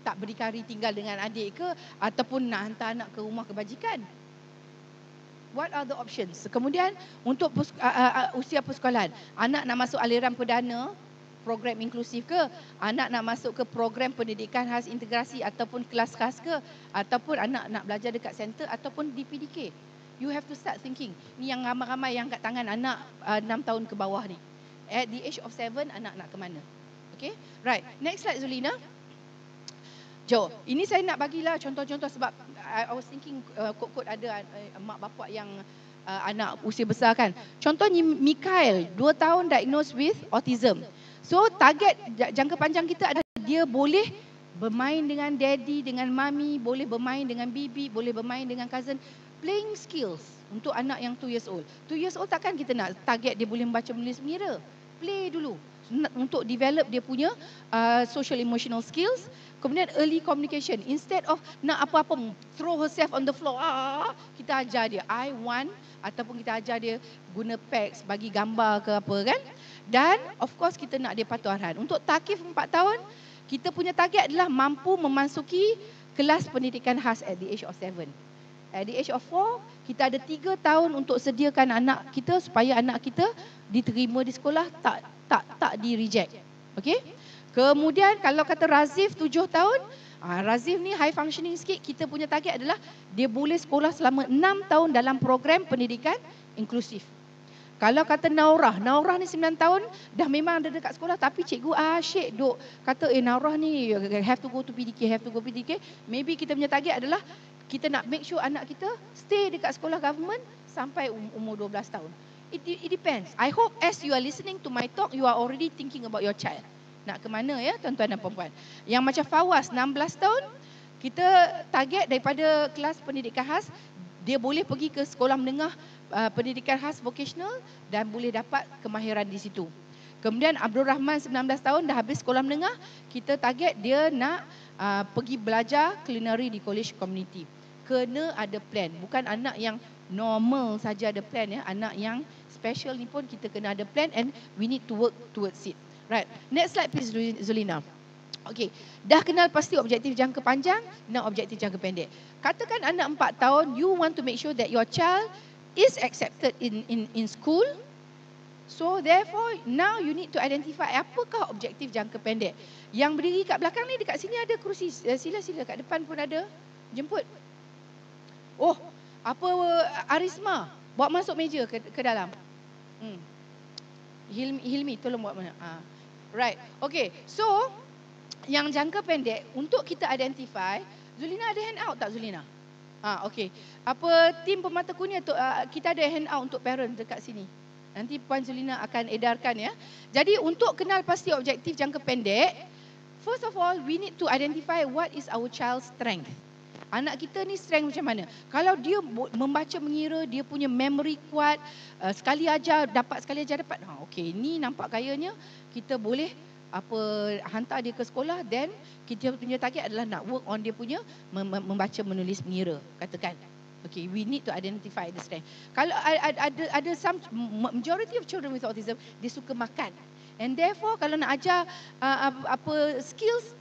tak berdikari tinggal dengan adik ke? Ataupun nak hantar anak ke rumah kebajikan? What are the options? Kemudian untuk usia persekolahan, anak nak masuk aliran perdana, program inklusif ke? Anak nak masuk ke program pendidikan khas integrasi ataupun kelas khas ke? Ataupun anak nak belajar dekat center ataupun di PDK? You have to start thinking. Ni yang ramai-ramai yang kat tangan anak 6 tahun ke bawah ni. At the age of 7, anak nak ke mana? Okay, right. Next slide Zulina. Jom, ini saya nak bagilah contoh-contoh sebab I was thinking kod-kod ada mak bapak yang anak usia besar kan. Contohnya Mikael, 2 tahun diagnosed with autism. So target jangka panjang kita adalah dia boleh bermain dengan daddy, dengan mami, boleh bermain dengan bibi, boleh bermain dengan cousin. Playing skills untuk anak yang 2 years old. 2 years old takkan kita nak target dia boleh membaca menulis mengira. Play dulu untuk develop dia punya social emotional skills. Kemudian early communication. Instead of nak apa-apa throw herself on the floor, kita ajar dia I want, ataupun kita ajar dia guna packs, bagi gambar ke apa kan. Dan of course kita nak dia patuh arahan. Untuk Takif 4 tahun, kita punya target adalah mampu memasuki kelas pendidikan khas at the age of 7. At the age of 4, kita ada 3 tahun untuk sediakan anak kita supaya anak kita diterima di sekolah, tak di reject. Okey? Kemudian kalau kata Razif 7 tahun, Razif ni high functioning sikit, kita punya target adalah dia boleh sekolah selama 6 tahun dalam program pendidikan inklusif. Kalau kata Naurah ni 9 tahun dah memang ada dekat sekolah tapi cikgu asyik duk kata Naurah ni have to go to PDK. Maybe kita punya target adalah kita nak make sure anak kita stay dekat sekolah government sampai umur 12 tahun. It depends. I hope as you are listening to my talk, you are already thinking about your child. Nak ke mana ya tuan-tuan dan puan-puan. Yang macam Fawaz 16 tahun, kita target daripada kelas pendidikan khas, dia boleh pergi ke sekolah menengah pendidikan khas vocational dan boleh dapat kemahiran di situ. Kemudian Abdul Rahman 19 tahun dah habis sekolah menengah, kita target dia nak pergi belajar culinary di college community. Kena ada plan, bukan anak yang normal saja ada plan ya, anak yang special ni pun kita kena ada plan and we need to work towards it. Right. Next slide please Zulina. Okay. Dah kenal pasti objektif jangka panjang dan objektif jangka pendek. Katakan anak 4 tahun, you want to make sure that your child is accepted in school. So therefore now you need to identify apakah objektif jangka pendek. Yang berdiri kat belakang ni, dekat sini ada kerusi. Sila kat depan pun ada. Jemput. Oh, apa Arisma? Bawa masuk meja ke dalam. Hilmi tolong bawa mana? Right. Okay. So yang jangka pendek untuk kita identify, Zulina ada handout tak Zulina? Okay. Apa tim pemata kuning tu kita ada handout untuk parent dekat sini. Nanti Puan Zulina akan edarkan ya. Jadi untuk kenal pasti objektif jangka pendek, first of all we need to identify what is our child's strength. Anak kita ni strength macam mana? Kalau dia membaca mengira, dia punya memory kuat, sekali ajar dapat. Okey, ni nampak kayanya kita boleh hantar dia ke sekolah, then kita punya target adalah nak work on dia punya membaca menulis mengira, katakan. Okay, we need to identify the strength. Kalau ada some majority of children with autism, dia suka makan. And therefore kalau nak ajar skills,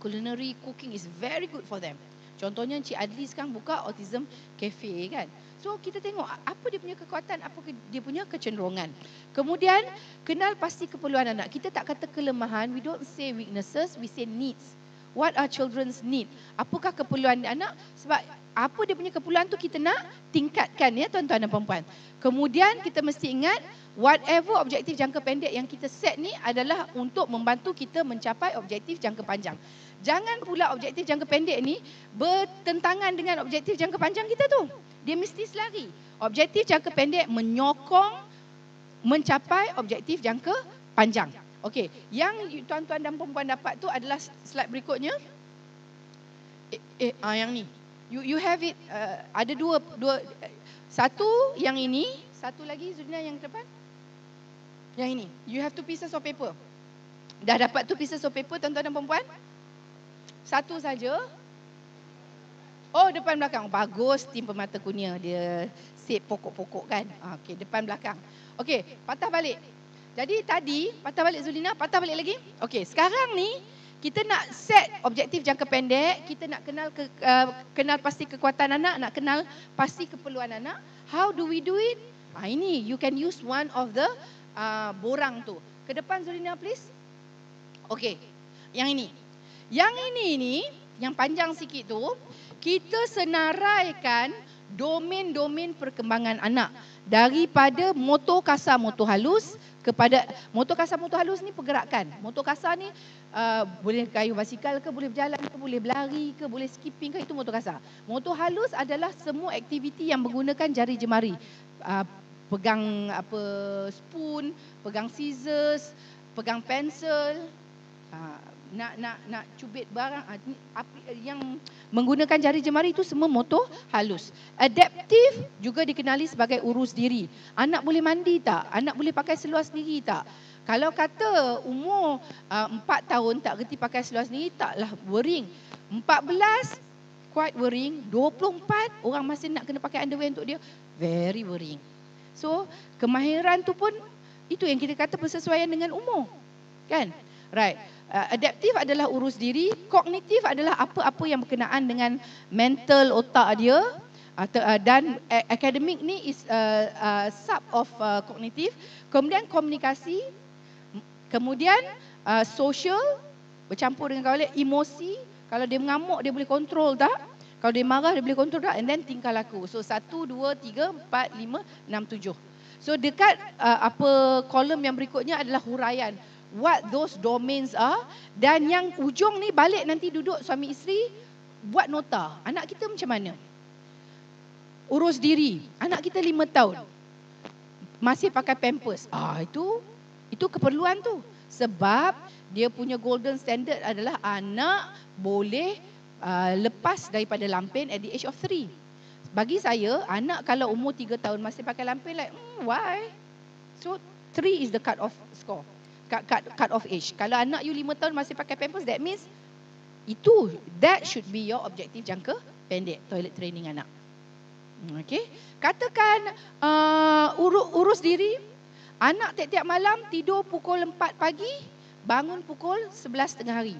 culinary cooking is very good for them. Contohnya Cik Adli sekarang buka autism cafe kan. So kita tengok apa dia punya kekuatan, apa dia punya kecenderungan. Kemudian kenal pasti keperluan anak. Kita tak kata kelemahan, we don't say weaknesses, we say needs. What are children's need? Apakah keperluan anak? Sebab apa dia punya keperluan tu kita nak tingkatkan ya tuan-tuan dan puan-puan. Kemudian kita mesti ingat whatever objektif jangka pendek yang kita set ni adalah untuk membantu kita mencapai objektif jangka panjang. Jangan pula objektif jangka pendek ni bertentangan dengan objektif jangka panjang kita tu. Dia mesti selari. Objektif jangka pendek menyokong mencapai objektif jangka panjang. Okey, yang tuan-tuan dan puan-puan dapat tu adalah slide berikutnya. Yang ni. You have it, ada dua, satu yang ini, satu lagi Zulina yang depan. Yang ini. You have 2 pieces of paper. Dah dapat 2 pieces of paper tuan-tuan dan puan-puan? Satu saja. Oh, depan belakang. Bagus tim pemata kunia. Dia set pokok-pokok kan. Okey, depan belakang. Okey, patah balik. Jadi tadi, patah balik Zulina, patah balik lagi. Okey, sekarang ni kita nak set objektif jangka pendek, kita nak kenal pasti kekuatan anak, nak kenal pasti keperluan anak. How do we do it? Ini you can use one of the borang tu. Ke depan Zulina please. Okey. Yang ini. Yang ini ni, yang panjang sikit tu, kita senaraikan domain-domain perkembangan anak daripada motor kasar, motor halus kepada motor kasar, motor halus ni pergerakan. Motor kasar ni boleh kayuh basikal ke, boleh berjalan ke, boleh berlari ke, boleh skipping ke, itu motor kasar. Motor halus adalah semua aktiviti yang menggunakan jari jemari. Pegang spoon, pegang scissors, pegang pensel, nak cubit barang, yang menggunakan jari jemari itu semua motor halus. Adaptif juga dikenali sebagai urus diri. Anak boleh mandi tak? Anak boleh pakai seluar sendiri tak? Kalau kata umur 4 tahun tak reti pakai seluar sendiri, taklah worrying. 14 quite worrying. 24 orang masih nak kena pakai underwear untuk dia, very worrying. So kemahiran tu pun itu yang kita kata bersesuaian dengan umur, kan? Right. Adaptif adalah urus diri, kognitif adalah apa-apa yang berkenaan dengan mental otak dia, dan akademik ni is sub of kognitif. Kemudian komunikasi, kemudian social, bercampur dengan kawan lain, emosi, kalau dia mengamuk dia boleh kontrol tak? Kalau dia marah dia boleh kontrol tak? And then tingkah laku. So 1, 2, 3, 4, 5, 6, 7. So dekat kolom yang berikutnya adalah huraian what those domains are, dan yang ujung ni balik nanti duduk suami isteri buat nota. Anak kita macam mana? Urus diri. Anak kita 5 tahun. Masih pakai pampers. Itu keperluan tu. Sebab dia punya golden standard adalah anak boleh lepas daripada lampin at the age of 3. Bagi saya, anak kalau umur 3 tahun masih pakai lampin, like, why? So 3 is the cut off score. Cut off age. Kalau anak you 5 tahun masih pakai pampers, that means that should be your objektif jangka pendek, toilet training anak. Okay. Katakan urus diri, anak tiap-tiap malam tidur pukul 4 pagi, bangun pukul 11 tengah hari.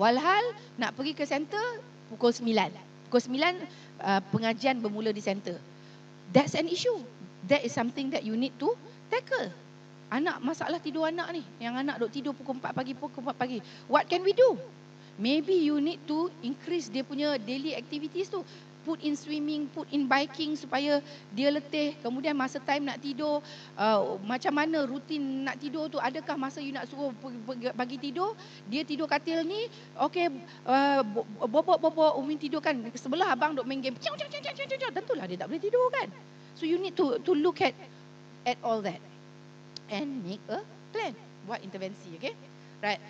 Walhal nak pergi ke center pukul 9. Pukul 9 pengajian bermula di center. That's an issue. That is something that you need to tackle. Anak, masalah tidur anak ni. Yang anak duk tidur pukul 4 pagi. What can we do? Maybe you need to increase dia punya daily activities tu. Put in swimming, put in biking supaya dia letih. Kemudian masa time nak tidur, macam mana rutin nak tidur tu. Adakah masa you nak suruh bagi tidur, dia tidur katil ni, okay, bobok Umi tidur kan. Sebelah abang duk main game. Tentulah dia tak boleh tidur kan. So you need to look at all that. And make a plan. Buat intervensi, okay? Right.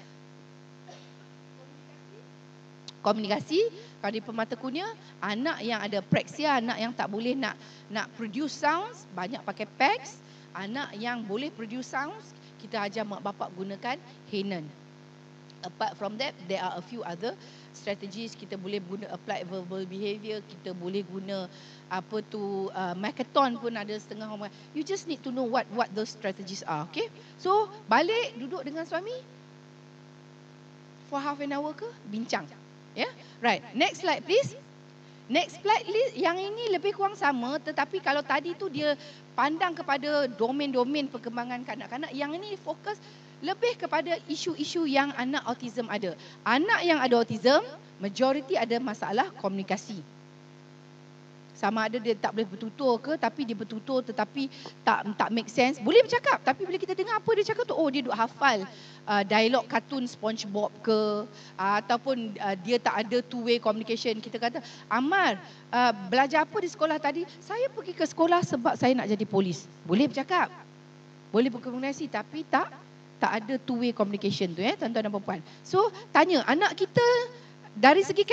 Komunikasi, kalau di pemata kunia, anak yang ada praksia, anak yang tak boleh nak produce sounds, banyak pakai PACS. Anak yang boleh produce sounds, kita ajar mak bapak gunakan Hanen. Apart from that, there are a few other strategies. Kita boleh guna applied verbal behavior, kita boleh guna Makathon pun ada setengah orang. You just need to know what those strategies are, okay? So, balik duduk dengan suami for half an hour ke, bincang. Yeah? Right. Next slide please. Next slide, yang ini lebih kurang sama, tetapi kalau tadi tu dia pandang kepada domain-domain perkembangan kanak-kanak, yang ini fokus lebih kepada isu-isu yang anak autism ada. Anak yang ada autism, majoriti ada masalah komunikasi. Sama ada dia tak boleh bertutur ke, tapi dia bertutur tetapi tak make sense. Boleh bercakap, tapi bila kita dengar apa dia cakap tu, dia duk hafal dialog kartun SpongeBob ke, ataupun dia tak ada two-way communication. Kita kata, Amar, belajar apa di sekolah tadi? Saya pergi ke sekolah sebab saya nak jadi polis. Boleh bercakap, boleh berkomunikasi, tapi tak ada two-way communication tu, tuan-tuan dan puan-puan. So, tanya anak kita dari segi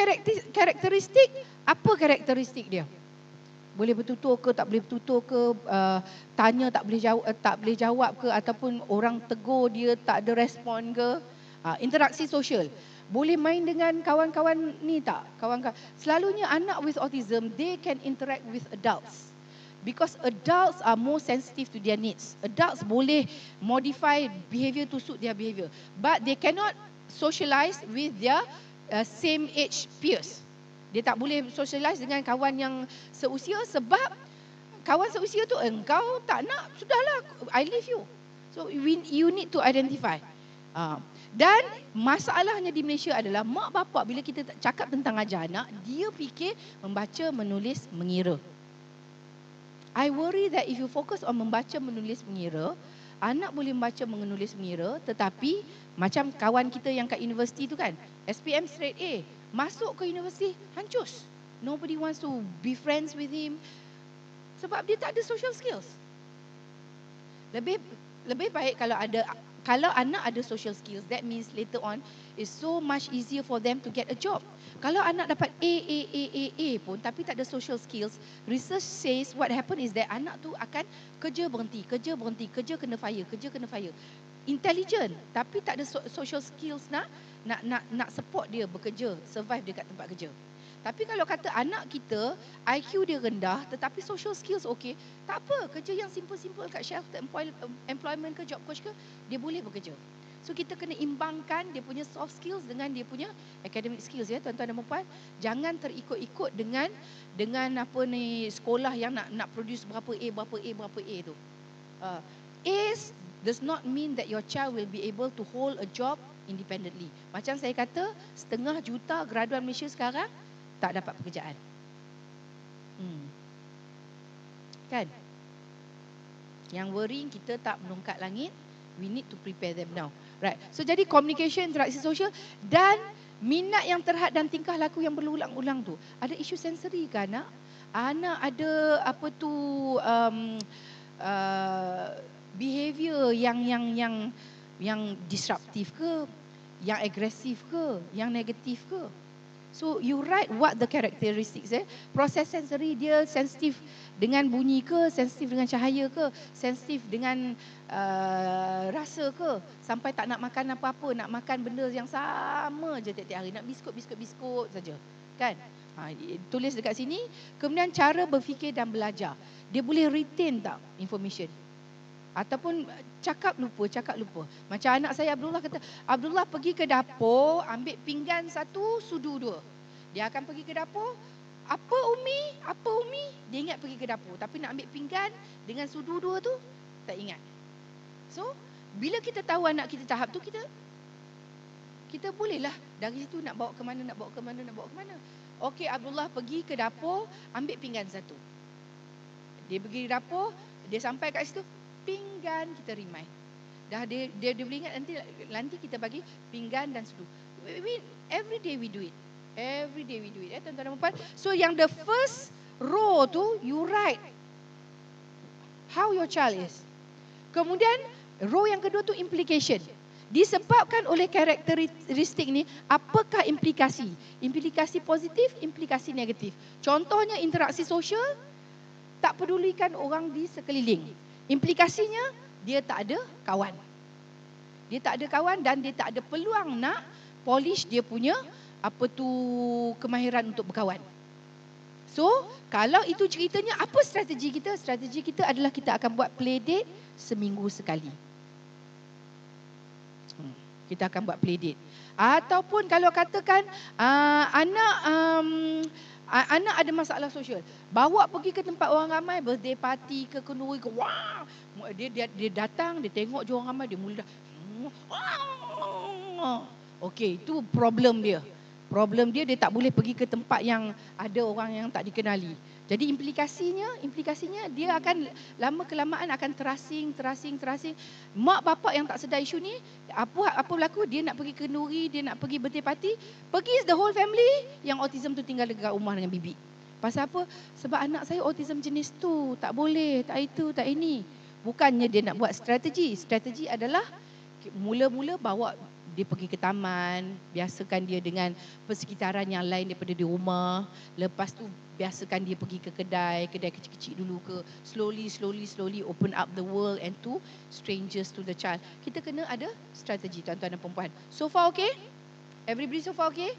karakteristik, apa karakteristik dia? Boleh bertutur ke, tak boleh bertutur ke, tanya tak boleh jawab ke, ataupun orang tegur dia tak ada respon ke. Interaksi sosial. Boleh main dengan kawan-kawan ni tak? Kawan-kawan. Selalunya anak with autism, they can interact with adults. Because adults are more sensitive to their needs. Adults boleh modify behavior to suit their behavior. But they cannot socialize with their same age peers. Dia tak boleh socialize dengan kawan yang seusia sebab kawan seusia tu engkau tak nak, sudahlah, I leave you. So you need to identify. Dan masalahnya di Malaysia adalah mak bapak bila kita cakap tentang ajar anak, dia fikir membaca, menulis, mengira. I worry that if you focus on membaca, menulis, mengira, anak boleh membaca, menulis, mengira, tetapi macam kawan kita yang kat universiti tu kan, SPM straight A, masuk ke universiti, hancus. Nobody wants to be friends with him sebab dia tak ada social skills. Lebih baik kalau anak ada social skills, that means later on it's so much easier for them to get a job. Kalau anak dapat A pun tapi tak ada social skills, research says what happen is that anak tu akan kerja berhenti, kerja kena fire. Intelligent tapi tak ada social skills nak support dia bekerja, survive dekat tempat kerja. Tapi kalau kata anak kita IQ dia rendah tetapi social skills okey, tak apa, kerja yang simple-simple kat shelter employment ke job coach ke, dia boleh bekerja. So kita kena imbangkan dia punya soft skills dengan dia punya academic skills ya tuan-tuan dan puan. Jangan terikut-ikut dengan apa ni sekolah yang nak produce berapa A tu. A's does not mean that your child will be able to hold a job independently. Macam saya kata, 500,000 graduan Malaysia sekarang tak dapat pekerjaan. Kan? Yang worrying kita tak melongkat langit. We need to prepare them now. Right. So jadi communication, interaksi sosial dan minat yang terhad dan tingkah laku yang berulang-ulang tu. Ada isu sensori ke anak? Anak ada apa tu behavior yang disruptif ke, yang agresif ke, yang negatif ke? So you write what the characteristics. Proses sensori dia sensitif dengan bunyi ke, sensitif dengan cahaya ke, sensitif dengan rasa ke, sampai tak nak makan apa-apa, nak makan benda yang sama je tiap-tiap hari, nak biskut saja. Kan? Tulis dekat sini. Kemudian cara berfikir dan belajar. Dia boleh retain tak information? Ataupun cakap lupa. Macam anak saya Abdullah kata, Abdullah pergi ke dapur, ambil pinggan 1, sudu 2. Dia akan pergi ke dapur, apa Umi? Dia ingat pergi ke dapur. Tapi nak ambil pinggan dengan sudu 2 tu, tak ingat. So, bila kita tahu anak kita tahap tu, kita bolehlah dari situ nak bawa ke mana. Okey, Abdullah pergi ke dapur, ambil pinggan 1. Dia pergi ke dapur, dia sampai kat situ, pinggan, kita remind. Dah dia boleh ingat, nanti kita bagi pinggan dan sudu. Every day we do it. Tuan-tuan dan puan. So yang the first row tu you write how your child is. Kemudian row yang kedua tu implication. Disebabkan oleh karakteristik ni, apakah implikasi? Implikasi positif, implikasi negatif. Contohnya interaksi sosial, tak pedulikan orang di sekeliling. Implikasinya, dia tak ada kawan. Dan dia tak ada peluang nak polish dia punya kemahiran untuk berkawan. So, kalau itu ceritanya, apa strategi kita? Strategi kita adalah kita akan buat playdate seminggu sekali. Kita akan buat playdate. Ataupun kalau katakan anak ada masalah sosial, bawa pergi ke tempat orang ramai, birthday party ke kenduri ke, wah, dia datang, dia tengok je orang ramai, dia mula dah, okey, itu problem dia. Dia tak boleh pergi ke tempat yang ada orang yang tak dikenali. Jadi implikasinya dia akan lama kelamaan akan terasing. Mak bapak yang tak sedar isu ni, apa berlaku? Dia nak pergi kenduri, dia nak pergi birthday party, pergi the whole family, yang autism tu tinggal dekat rumah dengan bibi. Pasal apa? Sebab anak saya autism jenis tu, tak boleh, tak itu, tak ini. Bukannya dia nak buat strategi. Strategi adalah mula-mula bawa dia pergi ke taman, biasakan dia dengan persekitaran yang lain daripada di rumah. Lepas tu biasakan dia pergi ke kedai kecil-kecil dulu ke. Slowly open up the world and to strangers to the child. Kita kena ada strategi, tuan-tuan dan perempuan. So far okay? Everybody so far okay?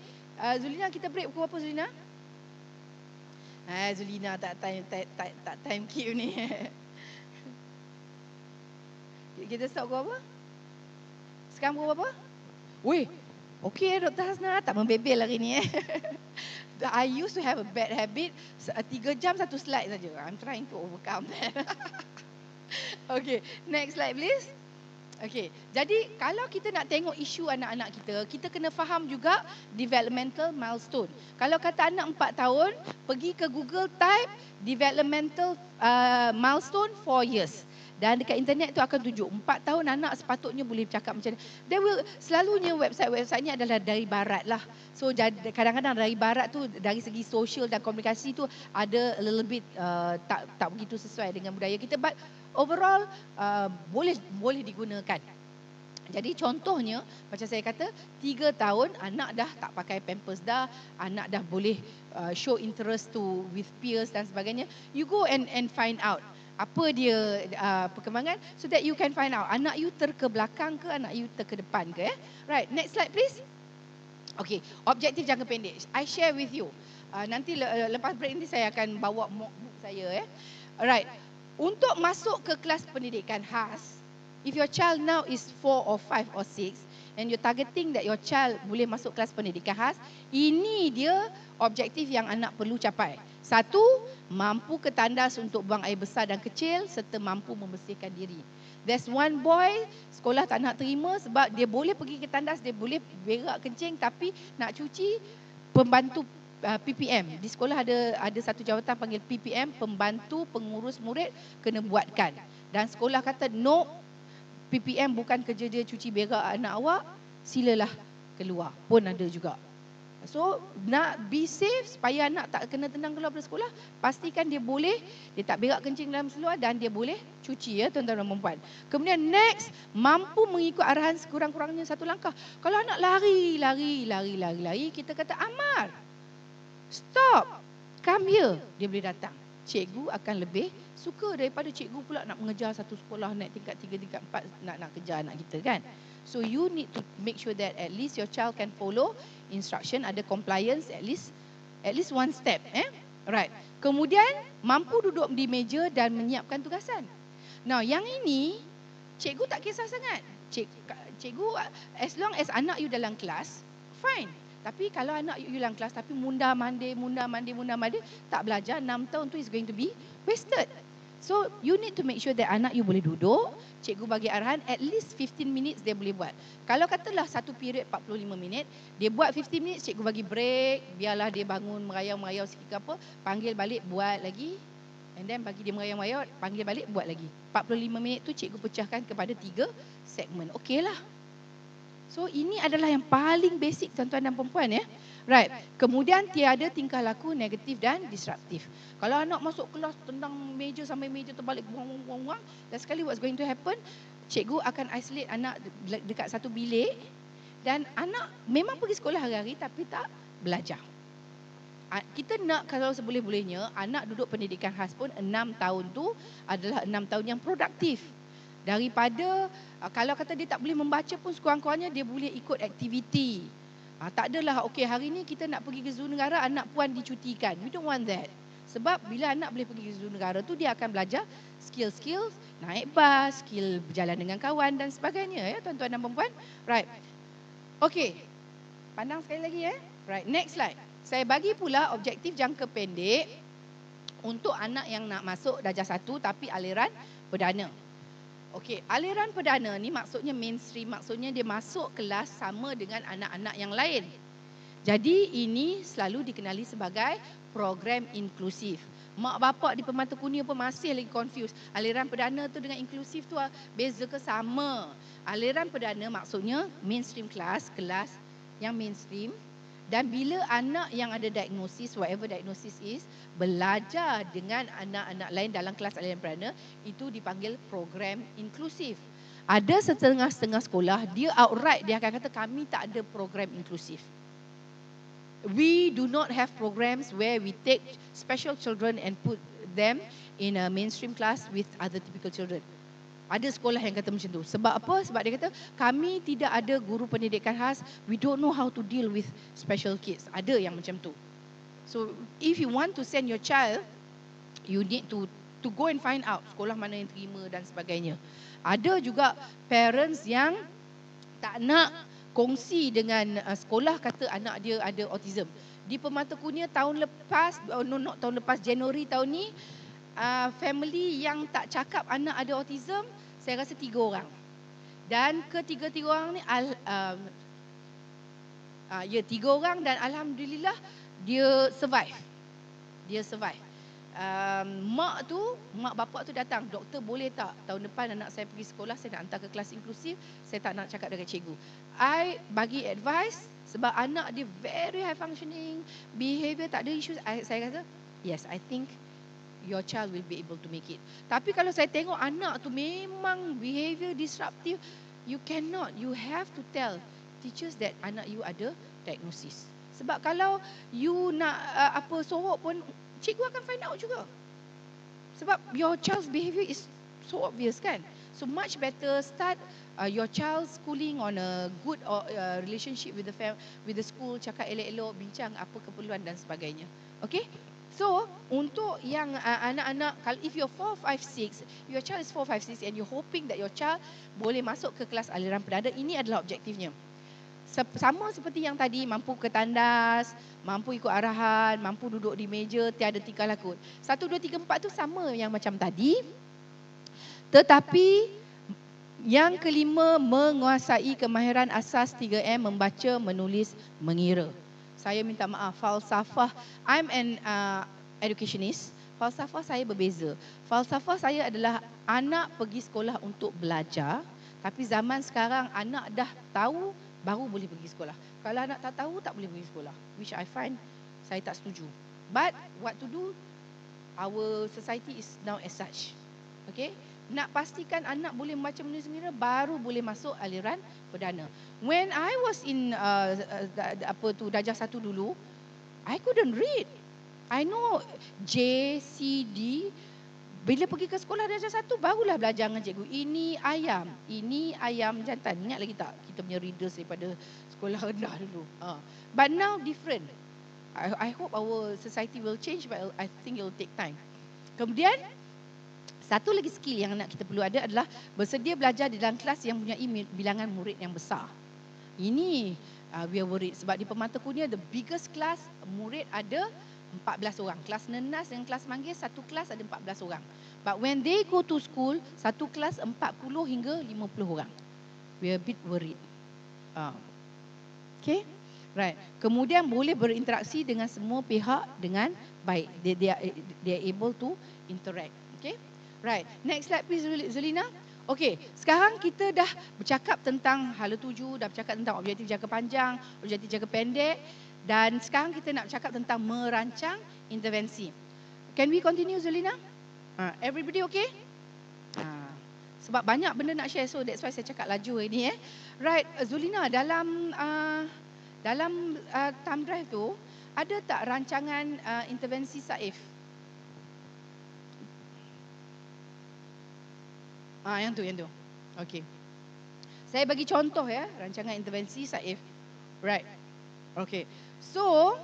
Zulina, kita break pukul berapa Zulina? Zulina tak time keep ni. Kita stop pukul apa? Sekarang pukul berapa? Weh, okay Dr. Hasna, tak membebel hari ni I used to have a bad habit, 3 jam satu slide saja. I'm trying to overcome that. Okay, next slide please. Okay, jadi kalau kita nak tengok isu anak-anak kita, kita kena faham juga developmental milestone. Kalau kata anak 4 tahun, pergi ke Google type developmental milestone 4 years. Dan dekat internet tu akan tunjuk 4 tahun anak sepatutnya boleh bercakap macam ni. Selalunya website-website ni adalah dari barat lah. So kadang-kadang dari barat tu dari segi sosial dan komunikasi tu ada a little bit tak begitu sesuai dengan budaya kita. But overall boleh digunakan. Jadi contohnya macam saya kata 3 tahun anak dah tak pakai pampers dah, anak dah boleh show interest to with peers dan sebagainya. You go and find out apa dia perkembangan so that you can find out anak you terke belakang ke anak you terke depan ke. Right, next slide please. Okay, objektif jangka pendek. I share with you. Nanti lepas break ni saya akan bawa mock book saya. Alright, untuk masuk ke kelas pendidikan khas, if your child now is 4 or 5 or 6 and you're targeting that your child boleh masuk kelas pendidikan khas, ini dia objektif yang anak perlu capai. 1, mampu ke tandas untuk buang air besar dan kecil serta mampu membersihkan diri. There's one boy, sekolah tak nak terima sebab dia boleh pergi ke tandas, dia boleh berak kencing tapi nak cuci pembantu PPM. Di sekolah ada satu jawatan panggil PPM, pembantu pengurus murid kena buatkan. Dan sekolah kata no, PPM bukan kerja dia cuci berak anak awak, silalah keluar. Pun ada juga. So nak be safe supaya anak tak kena tendang keluar dari sekolah, pastikan dia tak berak kencing dalam seluar dan dia boleh cuci tuan-tuan dan puan-puan. Kemudian next, mampu mengikut arahan sekurang-kurangnya 1 langkah. Kalau anak lari, kita kata Amar, stop, come here, dia boleh datang. Cikgu akan lebih suka daripada cikgu pula nak mengejar satu sekolah naik tingkat 3, tingkat 4 nak kejar anak kita kan. So you need to make sure that at least your child can follow instruction, ada compliance at least 1 step. Right. Kemudian mampu duduk di meja dan menyiapkan tugasan. Now yang ini cikgu tak kisah sangat. Cikgu as long as anak you dalam kelas, fine. Tapi kalau anak you dalam kelas tapi munda mandi tak belajar, 6 tahun tu is going to be wasted. So you need to make sure that anak you boleh duduk, cikgu bagi arahan at least 15 minutes dia boleh buat. Kalau katalah satu period 45 minit, dia buat 15 minutes, cikgu bagi break, biarlah dia bangun merayau-merayau sikit ke apa, panggil balik buat lagi. And then bagi dia merayau-merayau, panggil balik buat lagi. 45 minit tu cikgu pecahkan kepada 3 segmen. Okeylah. So ini adalah yang paling basic tuan-tuan dan perempuan Right. Kemudian tiada tingkah laku negatif dan disruptif. Kalau anak masuk kelas tendang meja sampai meja terbalik buang-buang, dan sekali what's going to happen? Cikgu akan isolate anak dekat satu bilik dan anak memang pergi sekolah hari-hari tapi tak belajar. Kita nak kalau seboleh-bolehnya anak duduk pendidikan khas pun 6 tahun tu adalah 6 tahun yang produktif. Daripada kalau kata dia tak boleh membaca pun sekurang-kurangnya dia boleh ikut aktiviti. Tak adalah okey hari ni kita nak pergi ke zoo negara, anak puan dicutikan. We don't want that. Sebab bila anak boleh pergi ke zoo negara tu dia akan belajar skill-skill naik bas, skill berjalan dengan kawan dan sebagainya tuan-tuan dan puan-puan. Right. Okey. Pandang sekali lagi Right, next slide. Saya bagi pula objektif jangka pendek untuk anak yang nak masuk darjah 1 tapi aliran perdana. Okey, aliran perdana ni maksudnya mainstream, maksudnya dia masuk kelas sama dengan anak-anak yang lain. Jadi ini selalu dikenali sebagai program inklusif. Mak bapak di Permata Kunia pun masih lagi confused. Aliran perdana tu dengan inklusif tu beza ke sama? Aliran perdana maksudnya mainstream class, kelas yang mainstream. Dan bila anak yang ada diagnosis, whatever diagnosis is, belajar dengan anak-anak lain dalam kelas aliran perdana, itu dipanggil program inklusif. Ada setengah-setengah sekolah, dia outright, dia akan kata kami tak ada program inklusif. We do not have programs where we take special children and put them in a mainstream class with other typical children. Ada sekolah yang kata macam tu. Sebab apa? Sebab dia kata kami tidak ada guru pendidikan khas. We don't know how to deal with special kids. Ada yang macam tu. So if you want to send your child, you need to go and find out sekolah mana yang terima dan sebagainya. Ada juga parents yang tak nak kongsi dengan sekolah, kata anak dia ada autism. Di Permata Kunia tahun lepas, not tahun lepas, Januari tahun ni, family yang tak cakap anak ada autism, saya rasa 3 orang. Dan ketiga-tiga orang ni 3 orang, dan alhamdulillah dia survive. Mak bapak tu datang, doktor boleh tak tahun depan anak saya pergi sekolah, saya nak hantar ke kelas inklusif, saya tak nak cakap dengan cikgu. I bagi advice sebab anak dia very high functioning, behavior tak ada issues. Saya kata, yes, I think your child will be able to make it. Tapi kalau saya tengok anak tu memang behavior disruptive, you have to tell teachers that anak you ada diagnosis. Sebab kalau you nak sorok pun, cikgu akan find out juga. Sebab your child's behavior is so obvious kan. So much better start your child schooling on a good relationship with the school, cakap elok-elok, bincang apa keperluan dan sebagainya. Okay? So, untuk yang anak-anak, if you're 4, 5, 6, your child is 4, 5, 6 and you're hoping that your child boleh masuk ke kelas aliran perdana, ini adalah objektifnya. Sama seperti yang tadi, mampu ke tandas, mampu ikut arahan, mampu duduk di meja, tiada tingkah laku. 1, 2, 3, 4 tu sama yang macam tadi. Tetapi yang kelima, menguasai kemahiran asas 3M, membaca, menulis, mengira. Saya minta maaf, falsafah, I'm an educationist. Falsafah saya berbeza. Falsafah saya adalah anak pergi sekolah untuk belajar, tapi zaman sekarang anak dah tahu baru boleh pergi sekolah. Kalau anak tak tahu, tak boleh pergi sekolah. Which I find, saya tak setuju. But what to do, our society is now as such. Okay? Nak pastikan anak boleh membaca, menulis, mengira, baru boleh masuk aliran perdana. When I was in darjah 1 dulu, I couldn't read. I know J, C, D. Bila pergi ke sekolah darjah 1, barulah belajar dengan cikgu. Ini ayam jantan. Ingat lagi tak kita punya readers daripada sekolah rendah dulu? But now different. I hope our society will change, but I think it will take time. Kemudian, satu lagi skill yang anak kita perlu ada adalah bersedia belajar di dalam kelas yang mempunyai bilangan murid yang besar. Ini we are worried sebab di Permata Kunia the biggest class murid ada 14 orang. Kelas nenas dan kelas manggis, satu kelas ada 14 orang. But when they go to school, satu kelas 40 hingga 50 orang. We are a bit worried. Okay, right. Kemudian boleh berinteraksi dengan semua pihak dengan baik. They are able to interact. Okay, right. Next slide please, Zulina. Okay, sekarang kita dah bercakap tentang hala tuju, dah bercakap tentang objektif jangka panjang, objektif jangka pendek. Dan sekarang kita nak cakap tentang merancang intervensi. Can we continue, Zulina? Everybody okay? Sebab banyak benda nak share, so that's why saya cakap laju ini. Right, Zulina, dalam thumb drive tu, ada tak rancangan intervensi Saif? Yang tu. Okay. Saya bagi contoh ya, rancangan intervensi Saif. Right. Okay. So,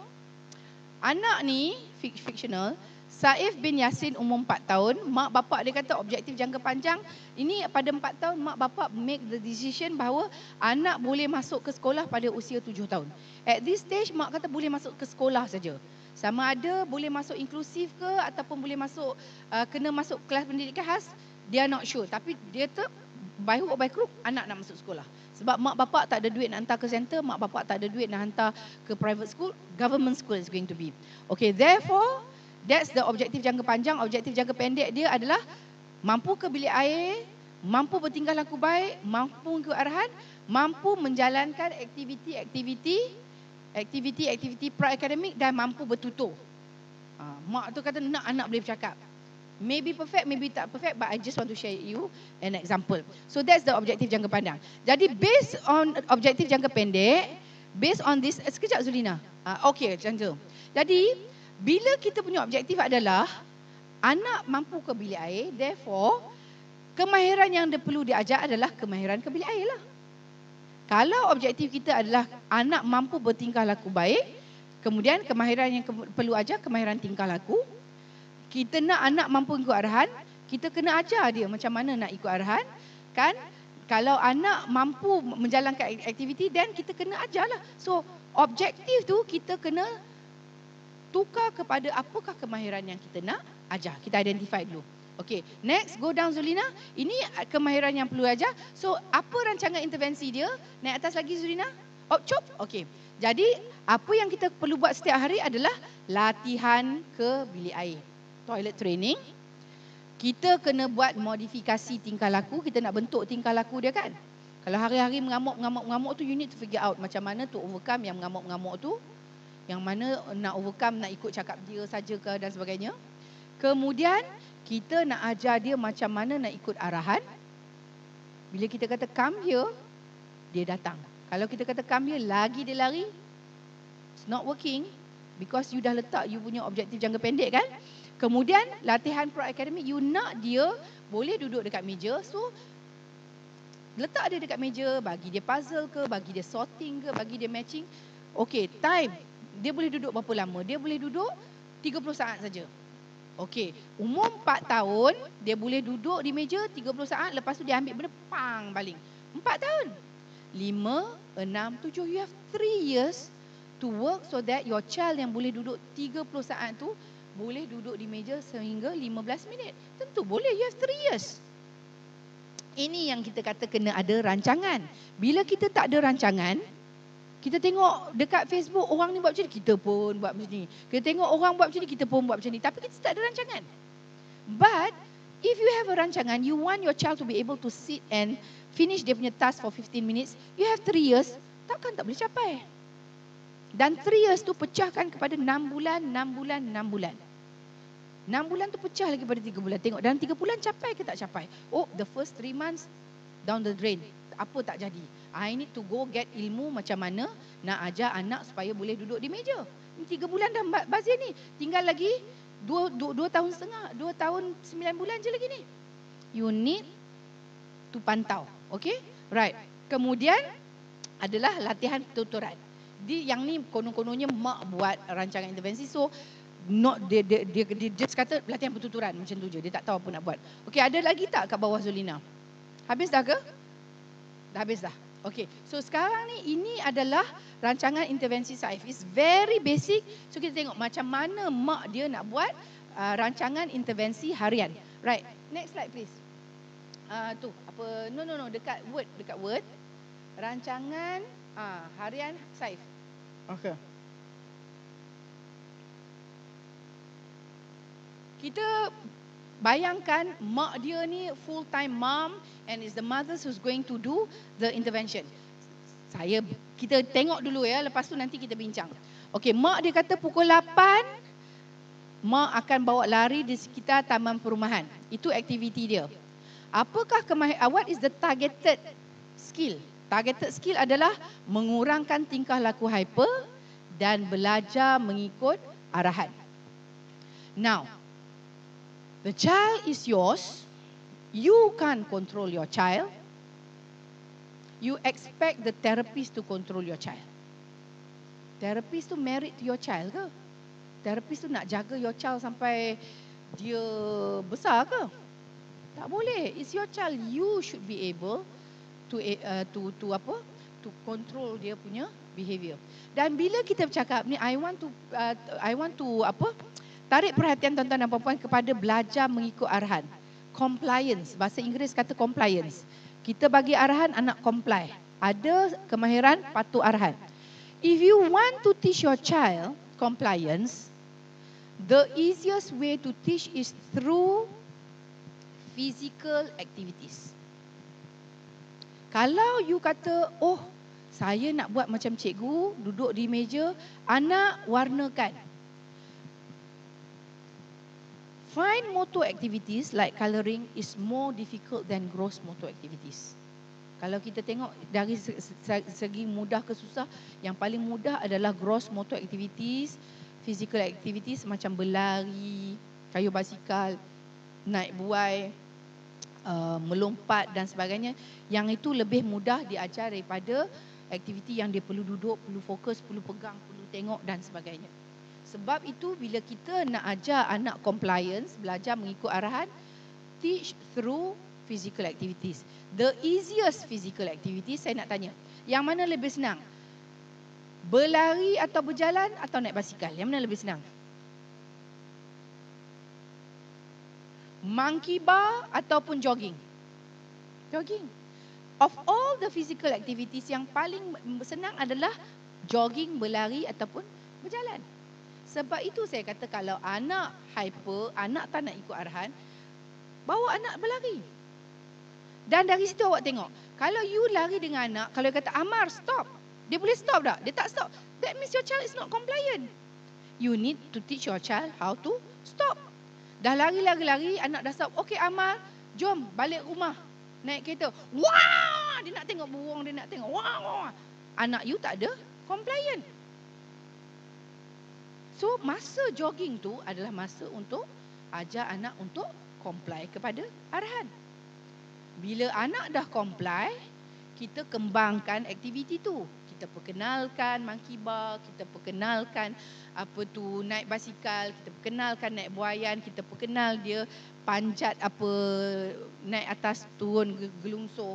anak ni fictional, Saif bin Yasin umur 4 tahun, mak bapak dia kata objektif jangka panjang. Ini pada 4 tahun mak bapak make the decision bahawa anak boleh masuk ke sekolah pada usia 7 tahun. At this stage mak kata boleh masuk ke sekolah saja. Sama ada boleh masuk inklusif ke ataupun boleh masuk kena masuk kelas pendidikan khas, dia not sure. Tapi dia tu by hook or by crook anak nak masuk sekolah. Sebab mak bapak tak ada duit nak hantar ke center, mak bapak tak ada duit nak hantar ke private school, government school is going to be. Okay, therefore, that's the objektif jangka panjang. Objektif jangka pendek dia adalah mampu ke bilik air, mampu bertingkah laku baik, mampu ke arahan, mampu menjalankan aktiviti pra-akademik dan mampu bertutur. Mak tu kata nak anak boleh bercakap. Maybe perfect, maybe tak perfect, but I just want to share you an example. So that's the objektif jangka panjang. Jadi based on objektif jangka pendek, based on this, sekejap Zulina. Okay, macam tu. Jadi bila kita punya objektif adalah anak mampu ke bilik air, therefore Kemahiran yang perlu diajar adalah kemahiran ke bilik air lah. Kalau objektif kita adalah anak mampu bertingkah laku baik, kemudian kemahiran yang perlu ajar kemahiran tingkah laku. Kita nak anak mampu ikut arahan, kita kena ajar dia macam mana nak ikut arahan. Kan? Kalau anak mampu menjalankan aktiviti, dan kita kena ajarlah. So, objektif tu kita kena tukar kepada apakah kemahiran yang kita nak ajar. Kita identify dulu. Okay, next, go down Zulina. Ini kemahiran yang perlu ajar. So, apa rancangan intervensi dia? Naik atas lagi Zulina. Oh, cop. Okay. Jadi, apa yang kita perlu buat setiap hari adalah latihan ke bilik air. Toilet training. Kita kena buat modifikasi tingkah laku. Kita nak bentuk tingkah laku dia kan. Kalau hari-hari mengamuk tu, you need to figure out macam mana to overcome yang mengamuk-mengamuk tu. Yang mana nak overcome, nak ikut cakap dia saja ke dan sebagainya. Kemudian, kita nak ajar dia macam mana nak ikut arahan. Bila kita kata come here, dia datang. Kalau kita kata come here, lagi dia lari. It's not working because you dah letak you punya objektif jangka pendek kan. Kemudian latihan pro-akademik, you nak dia boleh duduk dekat meja. So, letak dia dekat meja, bagi dia puzzle ke, bagi dia sorting ke, bagi dia matching. Okay, time. Dia boleh duduk berapa lama? Dia boleh duduk 30 saat saja. Okey, umur 4 tahun, dia boleh duduk di meja 30 saat, lepas tu dia ambil benda, pang, baling. 4 tahun. 5, 6, 7, you have 3 years to work so that your child yang boleh duduk 30 saat tu, boleh duduk di meja sehingga 15 minit. Tentu boleh, you have 3 years. Ini yang kita kata kena ada rancangan. Bila kita tak ada rancangan, kita tengok dekat Facebook orang ni buat macam ni, kita pun buat macam ni. Kita tengok orang buat macam ni, kita pun buat macam ni. Tapi kita tak ada rancangan. But if you have a rancangan, you want your child to be able to sit and finish dia punya task for 15 minutes. You have 3 years, takkan tak boleh capai. Dan 3 years tu pecahkan kepada 6 bulan, 6 bulan, 6 bulan. 6 bulan tu pecah lagi pada 3 bulan. Tengok dalam 3 bulan capai ke tak capai. Oh, the first 3 months down the drain. Apa tak jadi. I need to go get ilmu macam mana nak ajar anak supaya boleh duduk di meja. Ini 3 bulan dah bazir ni. Tinggal lagi 2 tahun setengah, 2 tahun 9 bulan je lagi ni. You need to pantau. Okay? Right. Kemudian adalah latihan tutoran. Yang ni konon-kononnya mak buat rancangan intervensi. So, dia just kata latihan bertuturan macam tu je. Dia tak tahu apa nak buat. Okay, ada lagi tak kat bawah Zulina? Habis dah ke? Dah habis dah. Okay, so sekarang ni ini adalah rancangan intervensi Saif. It's very basic. So kita tengok macam mana mak dia nak buat rancangan intervensi harian. Right, next slide please. Tu apa? No, dekat word. Rancangan harian Saif. Okay. Kita bayangkan mak dia ni full time mom and is the mother who's going to do the intervention. Kita tengok dulu ya, lepas tu nanti kita bincang. Okey, mak dia kata pukul 8 mak akan bawa lari di sekitar taman perumahan. Itu aktiviti dia. Apakah what is the targeted skill? Targeted skill adalah mengurangkan tingkah laku hyper dan belajar mengikut arahan. Now, the child is yours. You can't control your child. You expect the therapist to control your child. Therapist tu married to your child ke? Therapist tu nak jaga your child sampai dia besar ke? Tak boleh. It's your child. You should be able to control dia punya behavior. Dan bila kita bercakap ni, I want to tarik perhatian tuan-tuan dan puan-puan kepada belajar mengikut arahan. Compliance, bahasa Inggeris kata compliance. Kita bagi arahan, anak comply. Ada kemahiran patuh arahan. If you want to teach your child compliance, the easiest way to teach is through physical activities. Kalau you kata, oh, saya nak buat macam cikgu, duduk di meja, anak warnakan. Fine motor activities like colouring is more difficult than gross motor activities. Kalau kita tengok dari segi mudah ke susah, yang paling mudah adalah gross motor activities, physical activities macam berlari, kayuh basikal, naik buai, melompat dan sebagainya, yang itu lebih mudah diajar daripada aktiviti yang dia perlu duduk, perlu fokus, perlu pegang, perlu tengok dan sebagainya. Sebab itu bila kita nak ajar anak compliance, belajar mengikut arahan, teach through physical activities. The easiest physical activities, saya nak tanya, yang mana lebih senang? Berlari atau berjalan atau naik basikal? Yang mana lebih senang? Monkey bar ataupun jogging? Jogging. Of all the physical activities, yang paling senang adalah jogging, berlari ataupun berjalan. Sebab itu saya kata kalau anak hyper, anak tak nak ikut arahan, bawa anak berlari. Dan dari situ awak tengok, kalau you lari dengan anak, kalau dia kata Amar stop, dia boleh stop tak? Dia tak stop. That means your child is not compliant. You need to teach your child how to stop. Dah lari-lari, anak dah stop. Okey Amar, jom balik rumah. Naik kereta. Wah! Dia nak tengok burung, dia nak tengok. Wah! Anak you tak ada compliant. So, masa jogging tu adalah masa untuk ajar anak untuk comply kepada arahan. Bila anak dah comply, kita kembangkan aktiviti tu. Kita perkenalkan monkey bar, kita perkenalkan naik basikal, kita perkenalkan naik buaian, kita perkenal dia panjat naik atas turun gelungsur.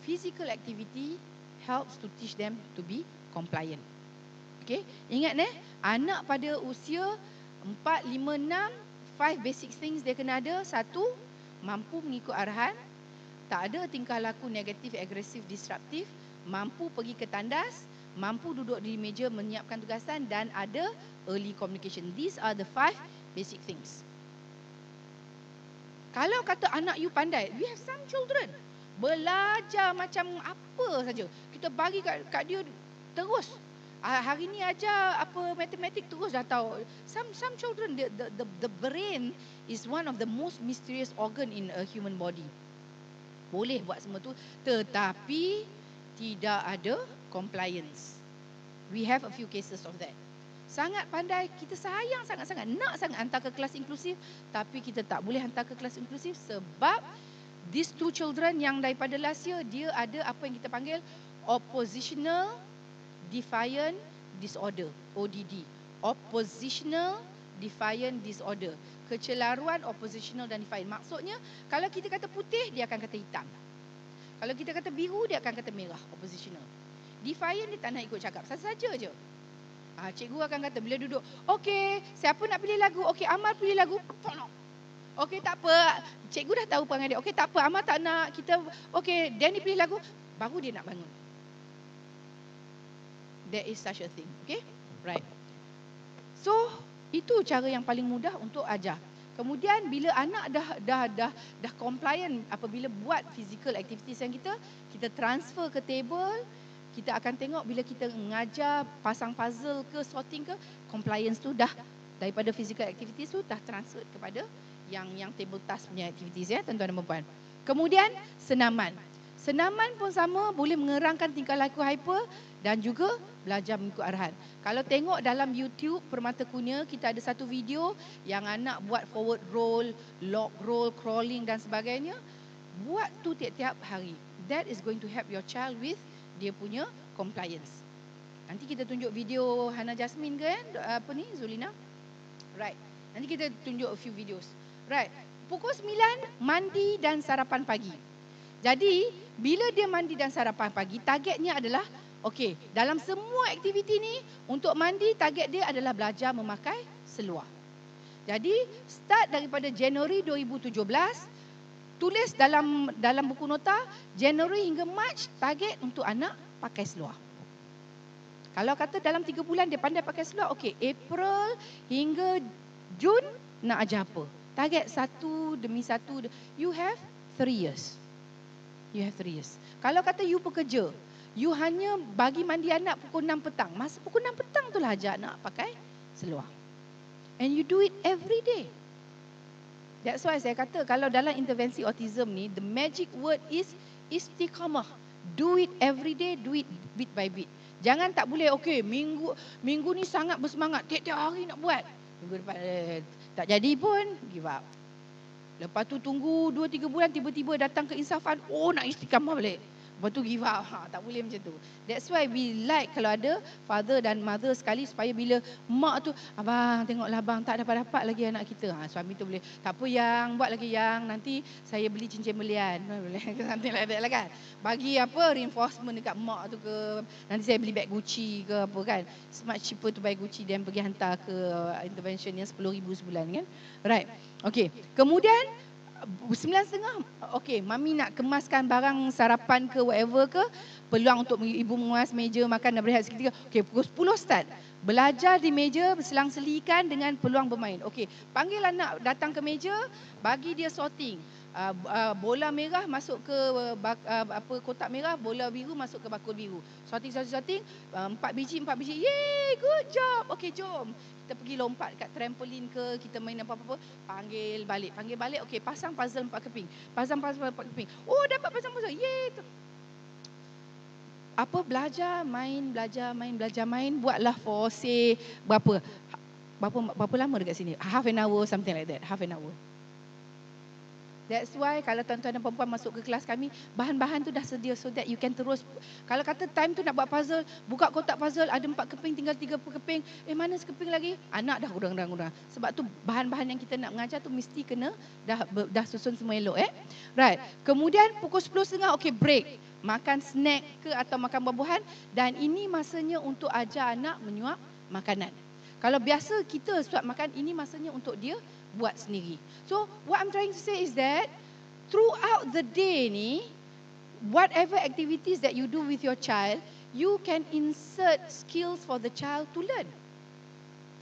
Physical activity helps to teach them to be compliant. Okay, ingat anak pada usia 4, 5, 6, 5 basic things dia kena ada. 1, mampu mengikut arahan, tak ada tingkah laku negatif, agresif, disruptif, mampu pergi ke tandas, mampu duduk di meja menyiapkan tugasan dan ada early communication. These are the 5 basic things. Kalau kata anak you pandai, we have some children belajar macam apa saja. Kita bagi kat dia terus. Hari ni ajar matematik terus dah tahu. Some children, the brain is one of the most mysterious organ in a human body. Boleh buat semua tu, tetapi tidak ada compliance. We have a few cases of that. Sangat pandai, kita sayang sangat-sangat, nak sangat hantar ke kelas inklusif, tapi kita tak boleh hantar ke kelas inklusif sebab these 2 children yang daripada last year, dia ada apa yang kita panggil oppositional defiant disorder, ODD. Oppositional defiant disorder. Kecelaruan oppositional dan defiant. Maksudnya, kalau kita kata putih, dia akan kata hitam. Kalau kita kata biru, dia akan kata merah, oppositional. Defiant, dia tak nak ikut cakap, saja-saja je. Cikgu akan kata bila duduk, okey, siapa nak pilih lagu? Okey, Amar pilih lagu. Okey, tak apa. Cikgu dah tahu perangai dia. Okey, tak apa, Amar tak nak. Okey, Danny pilih lagu. Baru dia nak bangun. There is such a thing. Okay? Right. So, itu cara yang paling mudah untuk ajar. Kemudian bila anak dah compliant apabila buat physical activities yang kita transfer ke table, kita akan tengok bila kita mengajar pasang puzzle ke sorting ke, compliance tu dah daripada physical activities tu dah transfer kepada yang table task punya activities ya, tuan-tuan dan puan-puan. Kemudian senaman. Senaman pun sama, boleh mengerangkan tingkah laku hyper dan juga belajar mengikut arahan. Kalau tengok dalam YouTube Permata Kurnia, kita ada satu video yang anak buat forward roll, lock roll, crawling dan sebagainya. Buat tu tiap-tiap hari. That is going to help your child with dia punya compliance. Nanti kita tunjuk video Hana Jasmine ke Zulina? Right. Nanti kita tunjuk a few videos. Right. Pukul 9 mandi dan sarapan pagi. Jadi, bila dia mandi dan sarapan pagi, targetnya adalah, okey, dalam semua aktiviti ni, untuk mandi, target dia adalah belajar memakai seluar. Jadi, start daripada Januari 2017, tulis dalam buku nota, Januari hingga Mac, target untuk anak pakai seluar. Kalau kata dalam 3 bulan dia pandai pakai seluar, okey, April hingga Jun, nak ajar apa? Target 1 demi 1, you have 3 years. You have 3 years. Kalau kata you bekerja, you hanya bagi mandi anak pukul 6 petang. Masa pukul 6 petang itulah ajar anak pakai seluar. And you do it every day. That's why saya kata kalau dalam intervensi autism ni, the magic word is istiqamah. Do it every day, do it bit by bit. Jangan tak boleh, okey, minggu ni sangat bersemangat, tiap-tiap hari nak buat. Minggu depan tak jadi pun, give up. Lepas tu tunggu 2-3 bulan, tiba-tiba datang ke insafan, oh nak istiqamah balik. Lepas tu give up. Tak boleh macam tu. That's why we like kalau ada father dan mother sekali, supaya bila mak tu, abang tengoklah abang, tak dapat-dapat lagi anak kita. Suami tu boleh, tak apa yang, buat lagi yang, nanti saya beli cincin belian. Something like that lah kan. Bagi apa, reinforcement dekat mak tu ke, nanti saya beli beg Gucci ke apa kan. It's much cheaper to buy Gucci dan pergi hantar ke intervention yang 10,000 sebulan kan. Right. Okay. Kemudian 9.30, okey, mami nak kemaskan barang sarapan ke whatever ke, peluang untuk ibu mengemas meja makan dan berehat seketika. Okey, pukul 10 start. Belajar di meja, selang-selikan dengan peluang bermain. Okey, panggil anak datang ke meja, bagi dia sorting. Bola merah masuk ke kotak merah, bola biru masuk ke bakul biru. Sorting. 4 biji. Yeay, good job. Okey, jom. Kita pergi lompat kat trampolin ke, kita main apa-apa, panggil balik. Okey, pasang puzzle 4 keping. Oh, dapat pasang puzzle. Yeay. Apa, belajar main, buatlah for say berapa lama dekat sini? Half an hour, something like that. Half an hour. That's why kalau tuan-tuan dan perempuan masuk ke kelas kami, bahan-bahan tu dah sedia so that you can terus. Kalau kata time tu nak buat puzzle, buka kotak puzzle, ada 4 keping, tinggal 3 keping. Mana sekeping lagi? Anak dah kurang. Sebab tu bahan-bahan yang kita nak mengajar tu mesti kena dah susun semua elok Right. Kemudian pukul 10.30, okay, break. Makan snack ke atau makan buah-buahan, dan ini masanya untuk ajar anak menyuap makanan. Kalau biasa kita suap makan, ini masanya untuk dia buat sendiri. So what I'm trying to say is that throughout the day ni, whatever activities that you do with your child, you can insert skills for the child to learn.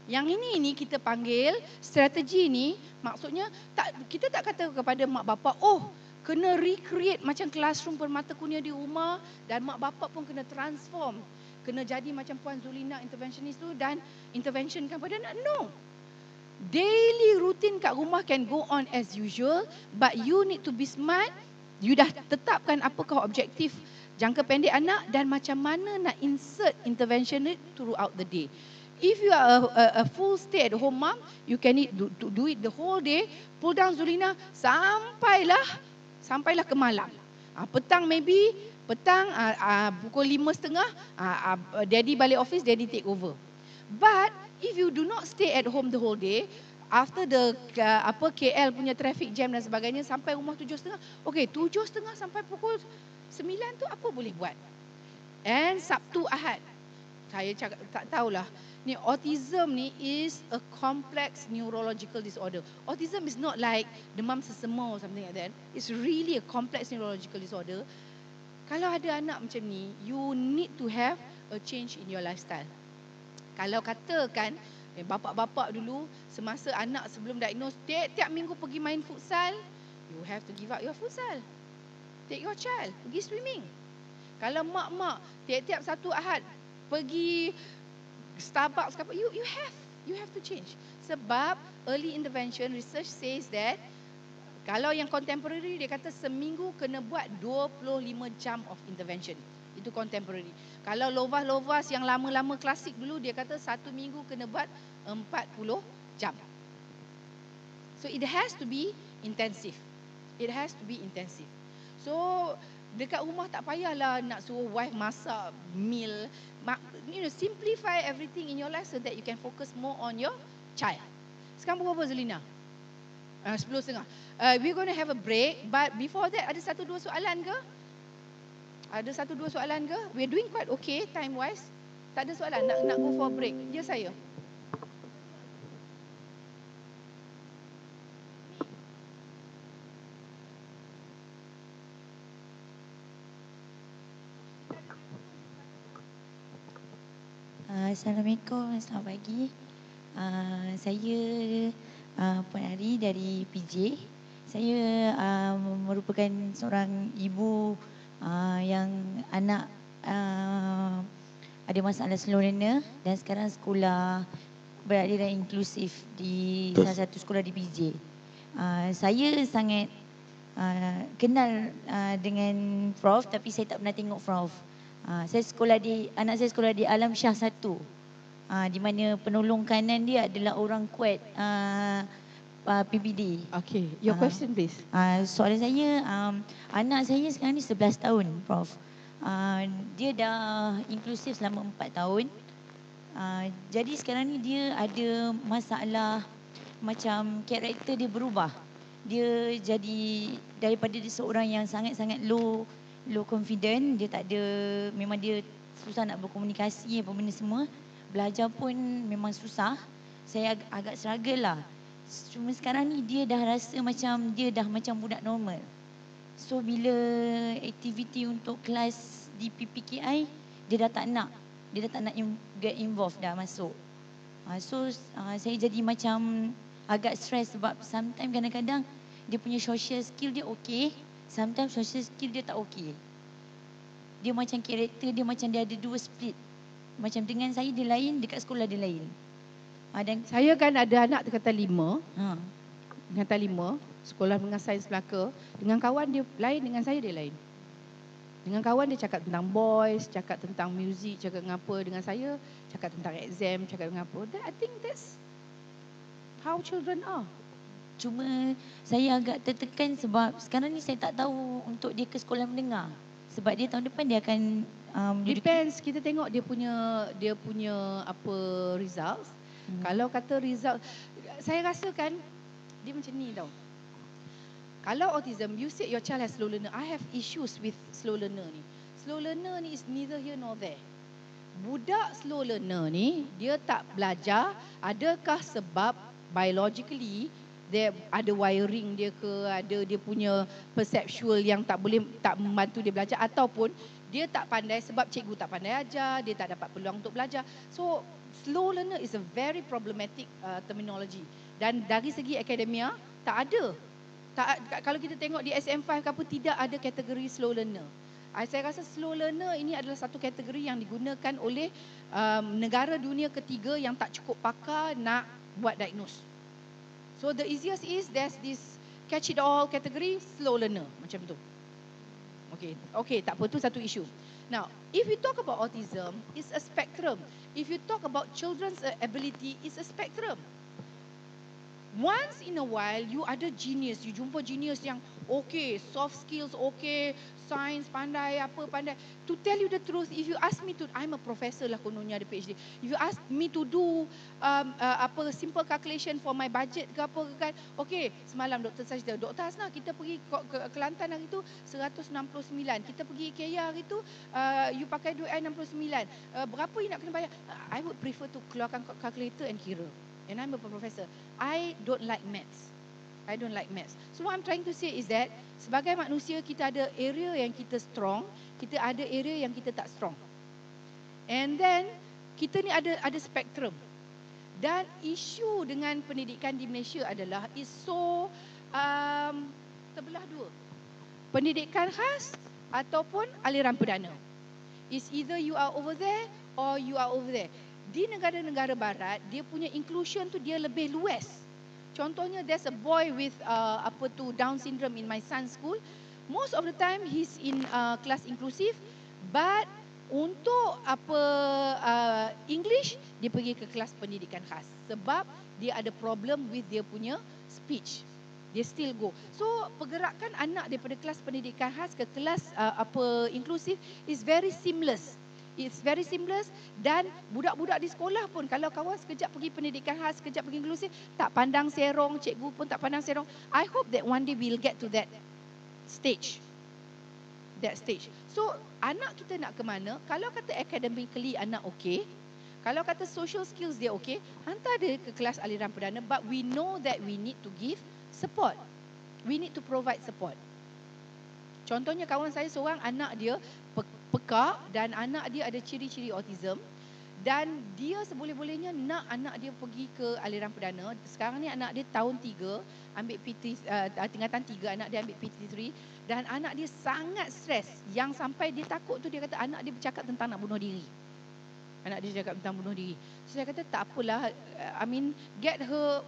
Yang ini kita panggil strategi ni, maksudnya kita tak kata kepada mak bapa, oh kena recreate macam classroom permata kunia di rumah, dan mak bapa pun kena transform, kena jadi macam Puan Zulina interventionist tu dan intervention kan pada anak. No. Daily routine kat rumah can go on as usual, but you need to be smart. You dah tetapkan apakah objektif jangka pendek anak dan macam mana nak insert intervention it throughout the day. If you are a full stay at home mom, you can need to do it the whole day. Pull down Zulina sampailah ke malam. Petang pukul 5.30, daddy balik office, daddy take over. But if you do not stay at home the whole day, after the KL punya traffic jam dan sebagainya, sampai rumah 7.30, okay, 7.30 sampai pukul 9 tu apa boleh buat? And Sabtu Ahad, saya cakap tak tahulah. Ni autism ni is a complex neurological disorder. Autism is not like demam sesama or something like that. It's really a complex neurological disorder. Kalau ada anak macam ni, you need to have a change in your lifestyle. Kalau katakan bapak-bapak dulu semasa anak sebelum diagnose, tiap minggu pergi main futsal, you have to give up your futsal. Take your child pergi swimming. Kalau mak-mak tiap-tiap Sabtu Ahad pergi Starbucks, you have to change. Sebab early intervention research says that kalau yang contemporary, dia kata seminggu kena buat 25 jam of intervention. Itu contemporary. Kalau lovas-lovas yang lama-lama klasik dulu, dia kata 1 minggu kena buat 40 jam. So it has to be intensive. So dekat rumah tak payahlah nak suruh wife masak meal. Simplify everything in your life so that you can focus more on your child. Sekarang pukul berapa Zelina? 10.30. We're going to have a break, but before that ada 1-2 soalan ke? We're doing quite okay time wise. Tak ada soalan, nak go for break. Ya saya. Assalamualaikum, selamat pagi. Saya Puan Ari dari PJ. Saya merupakan seorang ibu yang anak ada masalah slow learner dan sekarang sekolah berada inklusif di salah satu sekolah di PJ. Saya sangat kenal dengan Prof, tapi saya tak pernah tengok Prof. Anak saya sekolah di Alam Syah 1, di mana penolong kanan dia adalah orang kuat PBD. Okay, your question please. Soalan saya, anak saya sekarang ni 11 tahun, Prof. Dia dah inklusif selama 4 tahun. Jadi sekarang ni dia ada masalah macam karakter dia berubah. Dia jadi daripada dia seorang yang sangat-sangat low confident, dia tak ada, memang dia susah nak berkomunikasi apa benda semua. Belajar pun memang susah. Saya agak struggle lah. Cuma sekarang ni dia dah rasa macam dia dah macam budak normal. So bila aktiviti untuk kelas di PPKI, dia dah tak nak. Dia dah tak nak get involved dah masuk. So saya jadi macam agak stress sebab sometimes kadang-kadang dia punya social skill dia okey, sometimes social skill dia tak okey. Dia macam karakter dia macam dia ada dua split. Macam dengan saya dia lain, dekat sekolah dia lain. Dan Saya kan ada anak tingkatan 5. Tingkatan 5, sekolah dengan sains Melaka. Dengan kawan dia lain, dengan saya dia lain. Dengan kawan dia cakap tentang boys, cakap tentang music, cakap dengan apa. Dengan saya cakap tentang exam, cakap dengan apa. I think that's how children are. Cuma saya agak tertekan sebab sekarang ni saya tak tahu untuk dia ke sekolah menengah. Sebab dia tahun depan dia akan depends, kita tengok dia punya apa results. Kalau kata result, saya rasa kan dia macam ni tau. Kalau autism, you said your child has slow learner. I have issues with slow learner ni. Slow learner ni is neither here nor there. Budak slow learner ni, dia tak belajar, adakah sebab biologically dia ada wiring dia ke, ada dia punya perceptual yang tak membantu dia belajar, ataupun dia tak pandai sebab cikgu tak pandai ajar, dia tak dapat peluang untuk belajar. So slow learner is a very problematic terminology. Dan dari segi akademia tak ada. Kalau kita tengok di SM5 ke apa, tidak ada kategori slow learner. Saya rasa slow learner ini adalah satu kategori yang digunakan oleh negara dunia ketiga yang tak cukup pakar nak buat diagnose. So the easiest is there's this catch it all category, slow learner, macam tu. Okay, tak apa, tu satu isu. Now, if we talk about autism, it's a spectrum. If you talk about children's ability, it's a spectrum. Once in a while, you ada genius. You jumpa genius yang okay, soft skills okay, science pandai, apa pandai. To tell you the truth, if you ask me to, I'm a professor lah kononnya ada PhD. If you ask me to do apa simple calculation for my budget ke apa kan, okay, semalam doktor saja, Doktor Hasna, kita pergi ke Kelantan hari tu 169. Kita pergi IKEA hari tu, you pakai duit I 69. Berapa you nak kena bayar? I would prefer to keluarkan calculator and kira. And I'm a professor. I don't like maths. So what I'm trying to say is that sebagai manusia kita ada area yang kita strong, kita ada area yang kita tak strong. And then kita ni ada spektrum. Dan isu dengan pendidikan di Malaysia adalah is so terbelah dua. Pendidikan khas ataupun aliran perdana. It's either you are over there or you are over there. Di negara-negara barat, dia punya inclusion tu dia lebih luas. Contohnya, there's a boy with Down syndrome in my son's school. Most of the time he's in class inclusive, but untuk English dia pergi ke kelas pendidikan khas sebab dia ada problem with dia punya speech. Dia still go. So pergerakan anak daripada kelas pendidikan khas ke kelas inclusive is very seamless. It's very seamless. Dan budak-budak di sekolah pun, kalau kawan sekejap pergi pendidikan khas, sekejap pergi inklusif, tak pandang serong, cikgu pun tak pandang serong. I hope that one day we'll get to that stage. So anak kita nak ke mana? Kalau kata academically anak okay, kalau kata social skills dia okay, hantar dia ke kelas aliran perdana. But we know that we need to give support. We need to provide support. Contohnya kawan saya seorang, anak dia pekak dan anak dia ada ciri-ciri autism, dan dia seboleh-bolehnya nak anak dia pergi ke aliran perdana. Sekarang ni anak dia tahun 3 ambil PT tingkatan 3, anak dia ambil PT3, dan anak dia sangat stres yang sampai dia takut tu. Dia kata anak dia bercakap tentang nak bunuh diri. So saya kata tak apalah, get her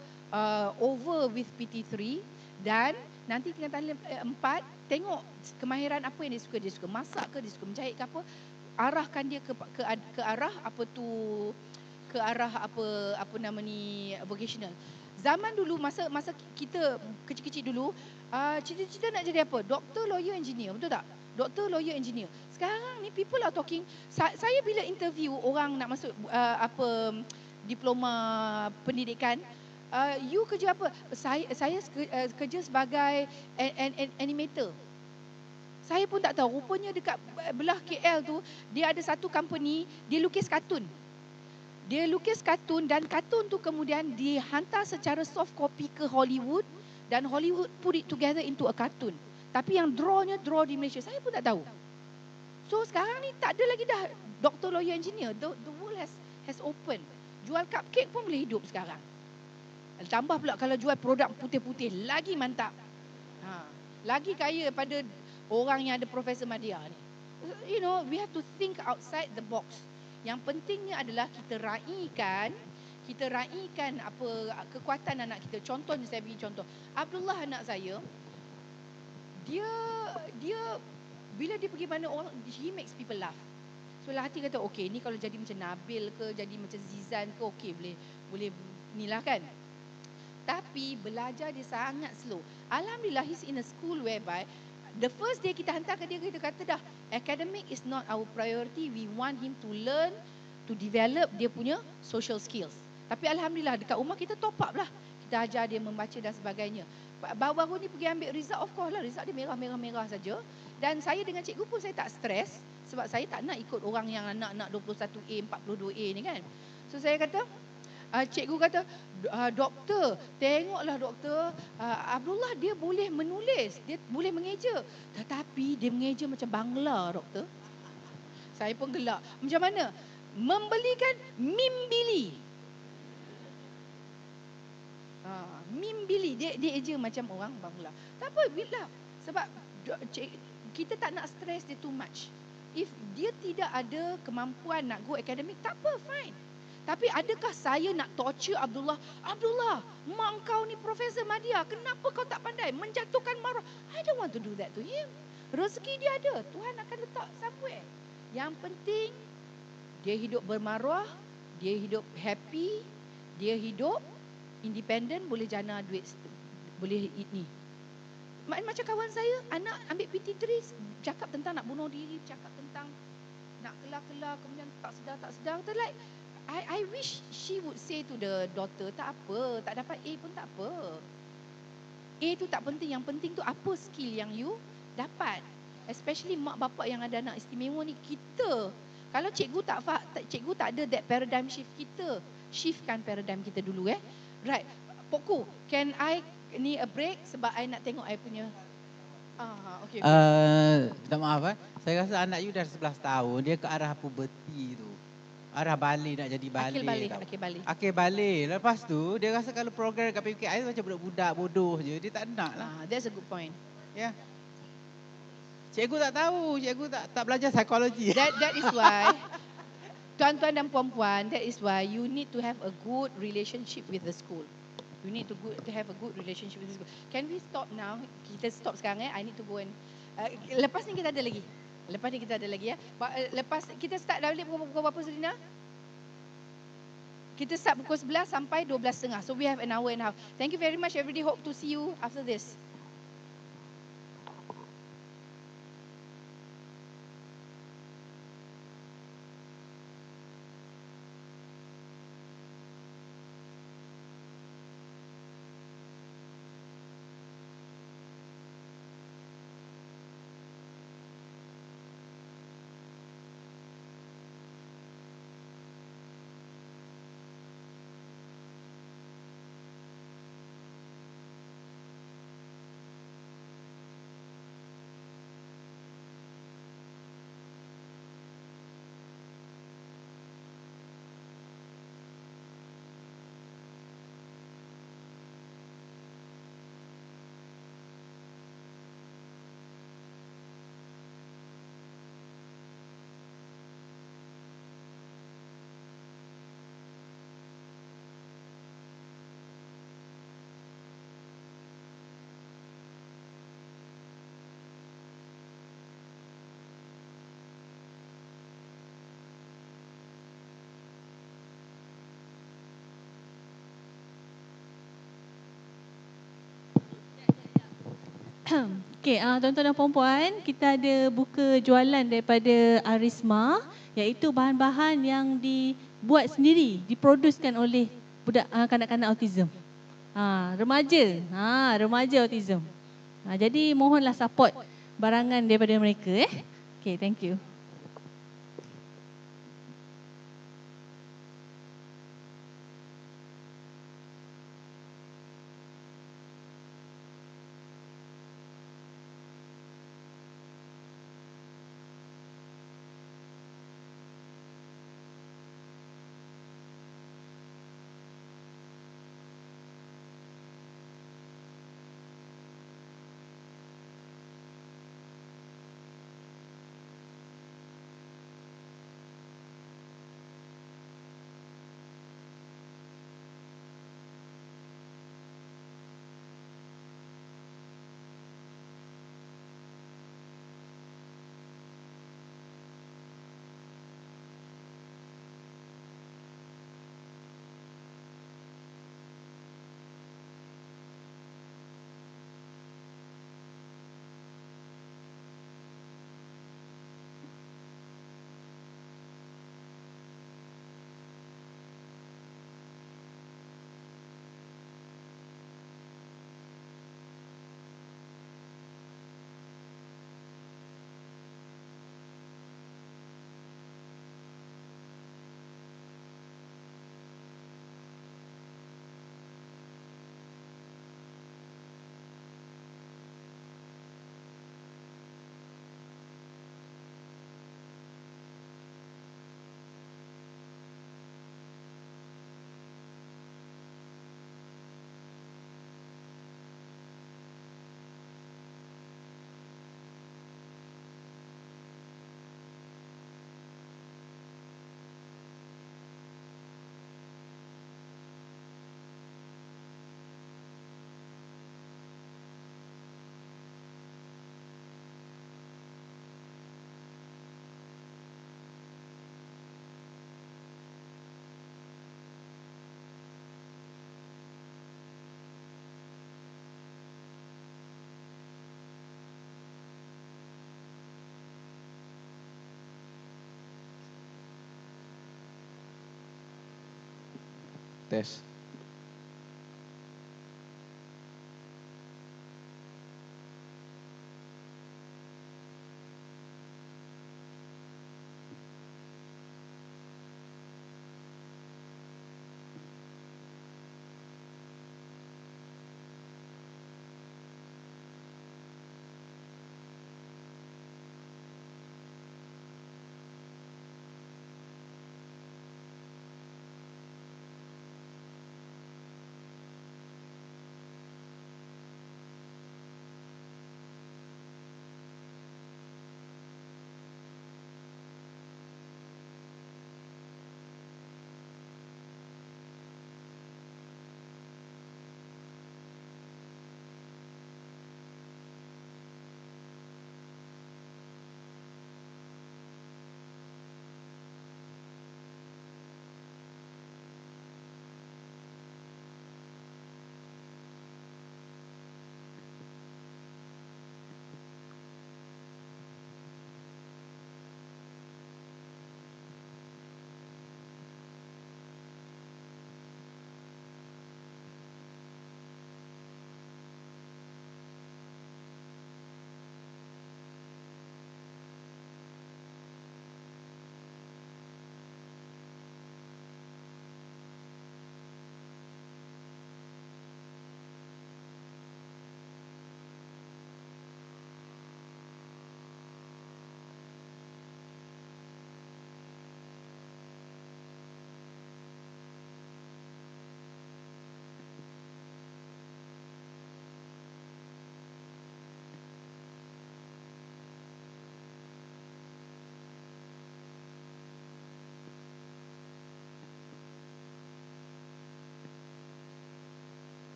over with PT3, dan nanti tingkatan 4 tengok kemahiran apa yang dia suka. Dia suka masak ke, dia suka menjahit ke apa, arahkan dia ke arah vocational. Zaman dulu masa kita kecil-kecil dulu, cita-cita nak jadi apa? Doktor, lawyer, engineer, betul tak? Doktor, lawyer, engineer. Sekarang ni people are talking. Saya bila interview orang nak masuk diploma pendidikan, you kerja apa? Saya kerja sebagai animator. Saya pun tak tahu. Rupanya dekat belah KL tu, dia ada satu company, dia lukis kartun. Dia lukis kartun dan kartun tu kemudian dihantar secara soft copy ke Hollywood dan Hollywood put it together into a cartoon. Tapi yang draw di Malaysia. Saya pun tak tahu. So sekarang ni tak ada lagi dah doktor, lawyer, engineer. The world has opened. Jual cupcake pun boleh hidup sekarang. Tambah pula kalau jual produk putih-putih, lagi mantap. Lagi kaya pada orang yang ada Profesor Madya ni. You know, we have to think outside the box. Yang pentingnya adalah kita raikan apa kekuatan anak kita. Contohnya saya bagi contoh. Abdullah anak saya, dia bila dia pergi mana orang, he makes people laugh. So lah hati kata, okay, ni kalau jadi macam Nabil ke, jadi macam Zizan ke, okay, boleh ni lah kan. Tapi belajar dia sangat slow. Alhamdulillah, he's in a school whereby the first day kita hantar ke dia, kita kata dah, academic is not our priority. We want him to learn, to develop dia punya social skills. Tapi Alhamdulillah, dekat rumah kita top up lah. Kita ajar dia membaca dan sebagainya. Baru-baru ni pergi ambil result, of course lah, result dia merah-merah saja. Dan saya dengan cikgu pun saya tak stres. Sebab saya tak nak ikut orang yang anak-anak 21A, 42A ni kan. So saya kata, cikgu kata, doktor, tengoklah doktor, Abdullah dia boleh menulis, dia boleh mengeja. Tetapi dia mengeja macam Bangla, doktor. Saya pun gelak. Macam mana? Membelikan mimbili. Mimbili, dia eja macam orang Bangla. Tak apa, bila. Sebab kita tak nak stress dia too much. If dia tidak ada kemampuan nak go academic, tak apa, fine. Tapi adakah saya nak torture Abdullah? Abdullah, mak kau ni Profesor Madya, kenapa kau tak pandai? Menjatuhkan marah. I don't want to do that to him. Rezeki dia ada, Tuhan akan letak somewhere. Yang penting, dia hidup bermaruah, dia hidup happy, dia hidup independent, boleh jana duit, boleh ni. Macam kawan saya, anak ambil PT3, cakap tentang nak bunuh diri, cakap tentang nak kelar-kelar, kemudian tak sedar. Like, I wish she would say to the daughter, tak apa, tak dapat A pun tak apa. A tu tak penting, yang penting tu apa skill yang you dapat. Especially mak bapak yang ada anak istimewa ni, kita. Kalau cikgu tak ada that paradigm shift, kita shiftkan paradigm kita dulu Right, Pokku, can I ni a break sebab I nak tengok I punya. Okay. Minta maaf saya rasa anak you dah 11 tahun, dia ke arah puberti tu. Arah balik, nak jadi balik. Akhir balik. Lepas tu, dia rasa kalau program kat PKI macam budak-budak bodoh je. Dia tak nak lah. That's a good point. Ya. Cikgu tak tahu. Cikgu tak belajar psikologi. That is why, tuan-tuan dan puan-puan, that is why you need to have a good relationship with the school. You need to have a good relationship with the school. Can we stop now? Kita stop sekarang I need to go and... lepas ni kita ada lagi. Lepas kita start dah balik pukul berapa Selina? Kita start pukul 11 sampai 12.30. So we have an hour and a half. Thank you very much everybody. Hope to see you after this. Okey, tuan-tuan dan puan-puan, kita ada buka jualan daripada Arisma, iaitu bahan-bahan yang dibuat sendiri, diproduskan oleh budak kanak-kanak autism. Remaja, remaja autism. Jadi mohonlah support barangan daripada mereka. Okey, thank you. Tes.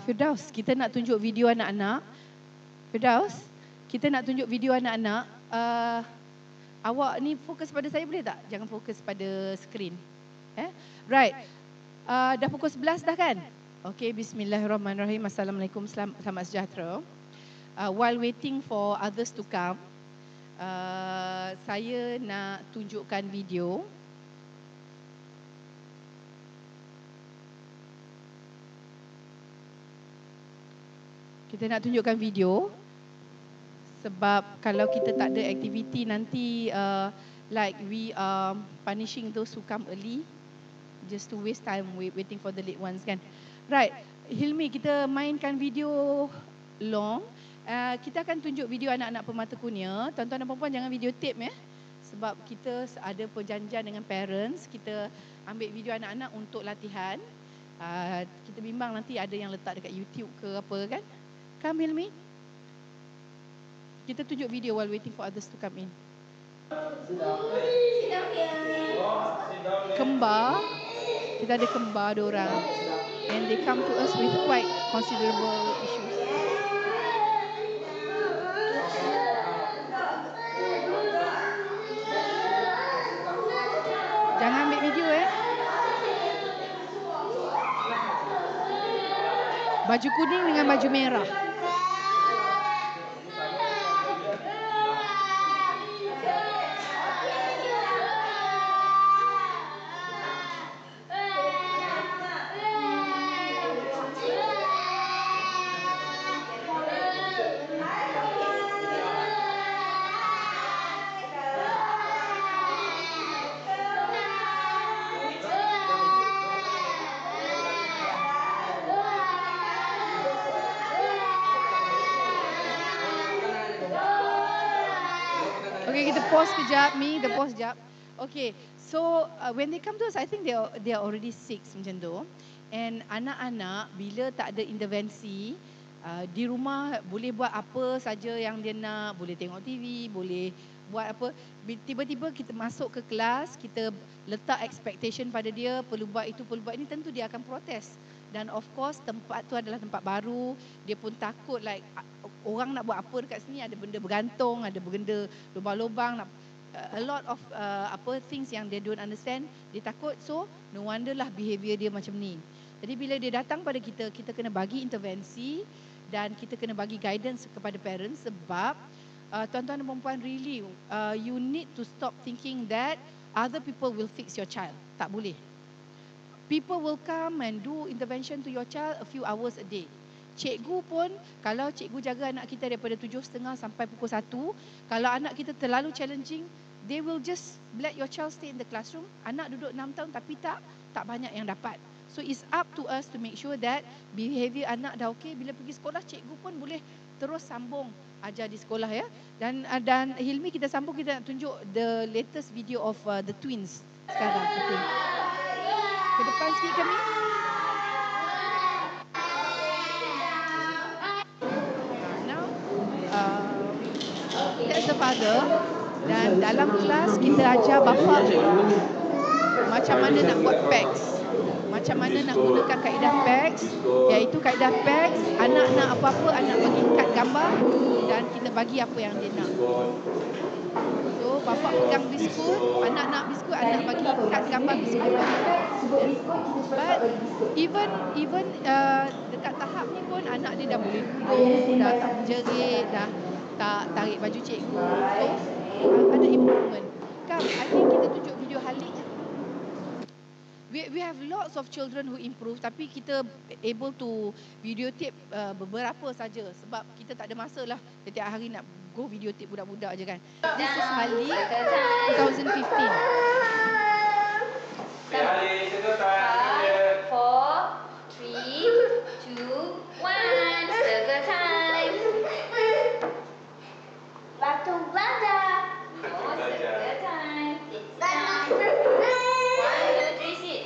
Firdaus, kita nak tunjuk video anak-anak. Firdaus, kita nak tunjuk video anak-anak. Awak ni fokus pada saya boleh tak? Jangan fokus pada skrin. Right. Dah pukul 11 dah kan? Okay, bismillahirrahmanirrahim. Assalamualaikum, selamat sejahtera. While waiting for others to come, saya nak tunjukkan video. Kita nak tunjukkan video sebab kalau kita tak ada aktiviti nanti like we are punishing those who come early just to waste time waiting for the late ones kan. Right, Hilmi, kita mainkan video long. Kita akan tunjuk video anak-anak pemata kurnia. Tuan-tuan dan puan-puan jangan video tape ya. Sebab kita ada perjanjian dengan parents, kita ambil video anak-anak untuk latihan. Kita bimbang nanti ada yang letak dekat YouTube ke apa kan. Come Hilmi. Kita tunjuk video while waiting for others to come in. Kembar. Kita ada kembar diorang. And they come to us with quite considerable issues. Jangan ambil video Baju kuning dengan baju merah. Okay, kita pause kejap, kita pause kejap. Okay, so when they come to us, I think they are already 6 macam tu. And anak-anak bila tak ada intervensi, di rumah boleh buat apa saja yang dia nak, boleh tengok TV, boleh buat apa. Tiba-tiba kita masuk ke kelas, kita letak expectation pada dia, perlu buat itu, perlu buat ini, tentu dia akan protes. Dan of course tempat tu adalah tempat baru, dia pun takut like orang nak buat apa dekat sini, ada benda bergantung, ada benda lubang-lubang, a lot of things yang they don't understand, dia takut. So no wonder lah behavior dia macam ni. Jadi bila dia datang pada kita, kita kena bagi intervensi dan kita kena bagi guidance kepada parents sebab tuan-tuan dan puan-puan, really you need to stop thinking that other people will fix your child. Tak boleh. People will come and do intervention to your child a few hours a day. Cikgu pun, kalau cikgu jaga anak kita daripada 7.30 sampai pukul 1, kalau anak kita terlalu challenging, they will just let your child stay in the classroom. Anak duduk 6 tahun tapi tak banyak yang dapat. So it's up to us to make sure that behavior anak dah okey. Bila pergi sekolah, cikgu pun boleh terus sambung ajar di sekolah ya. Dan Hilmi, kita sambung, kita nak tunjuk the latest video of the twins sekarang. Okay. Ke depan sikit kami. Now, that's the father. Dan dalam kelas kita ajar bapa macam mana nak buat packs. Macam mana nak gunakan kaedah packs. Iaitu kaedah packs, anak nak apa-apa, anak bagi kad gambar dan kita bagi apa yang dia nak. So, bapa pegang biskut, anak nak biskut, anak bagi kad gambar biskut. But even dekat tahap ni pun anak dia dah boleh duduk, dah tak menjerit, dah tak tarik baju cikgu. So, ada improvement. Come, I think kita tunjuk video Halik. We have lots of children who improve, tapi kita able to videotape beberapa saja sebab kita tak ada masa lah setiap hari nak go videotape budak-budak je kan. This is Halik 2015. 4, 3, 2, 1, circle time. Waktu belajar. Oh, circle time. Sit down. 1, 2, 3, sit.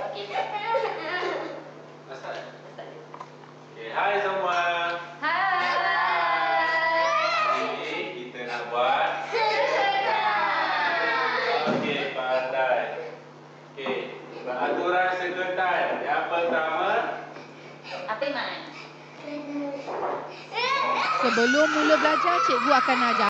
Okay. Okay, hai semua. Hai. Hari ini kita nak buat okey, pandai. Okey, peraturan circle time. Yang pertama, Apa Iman? Sebelum mula belajar, cikgu akan ajar.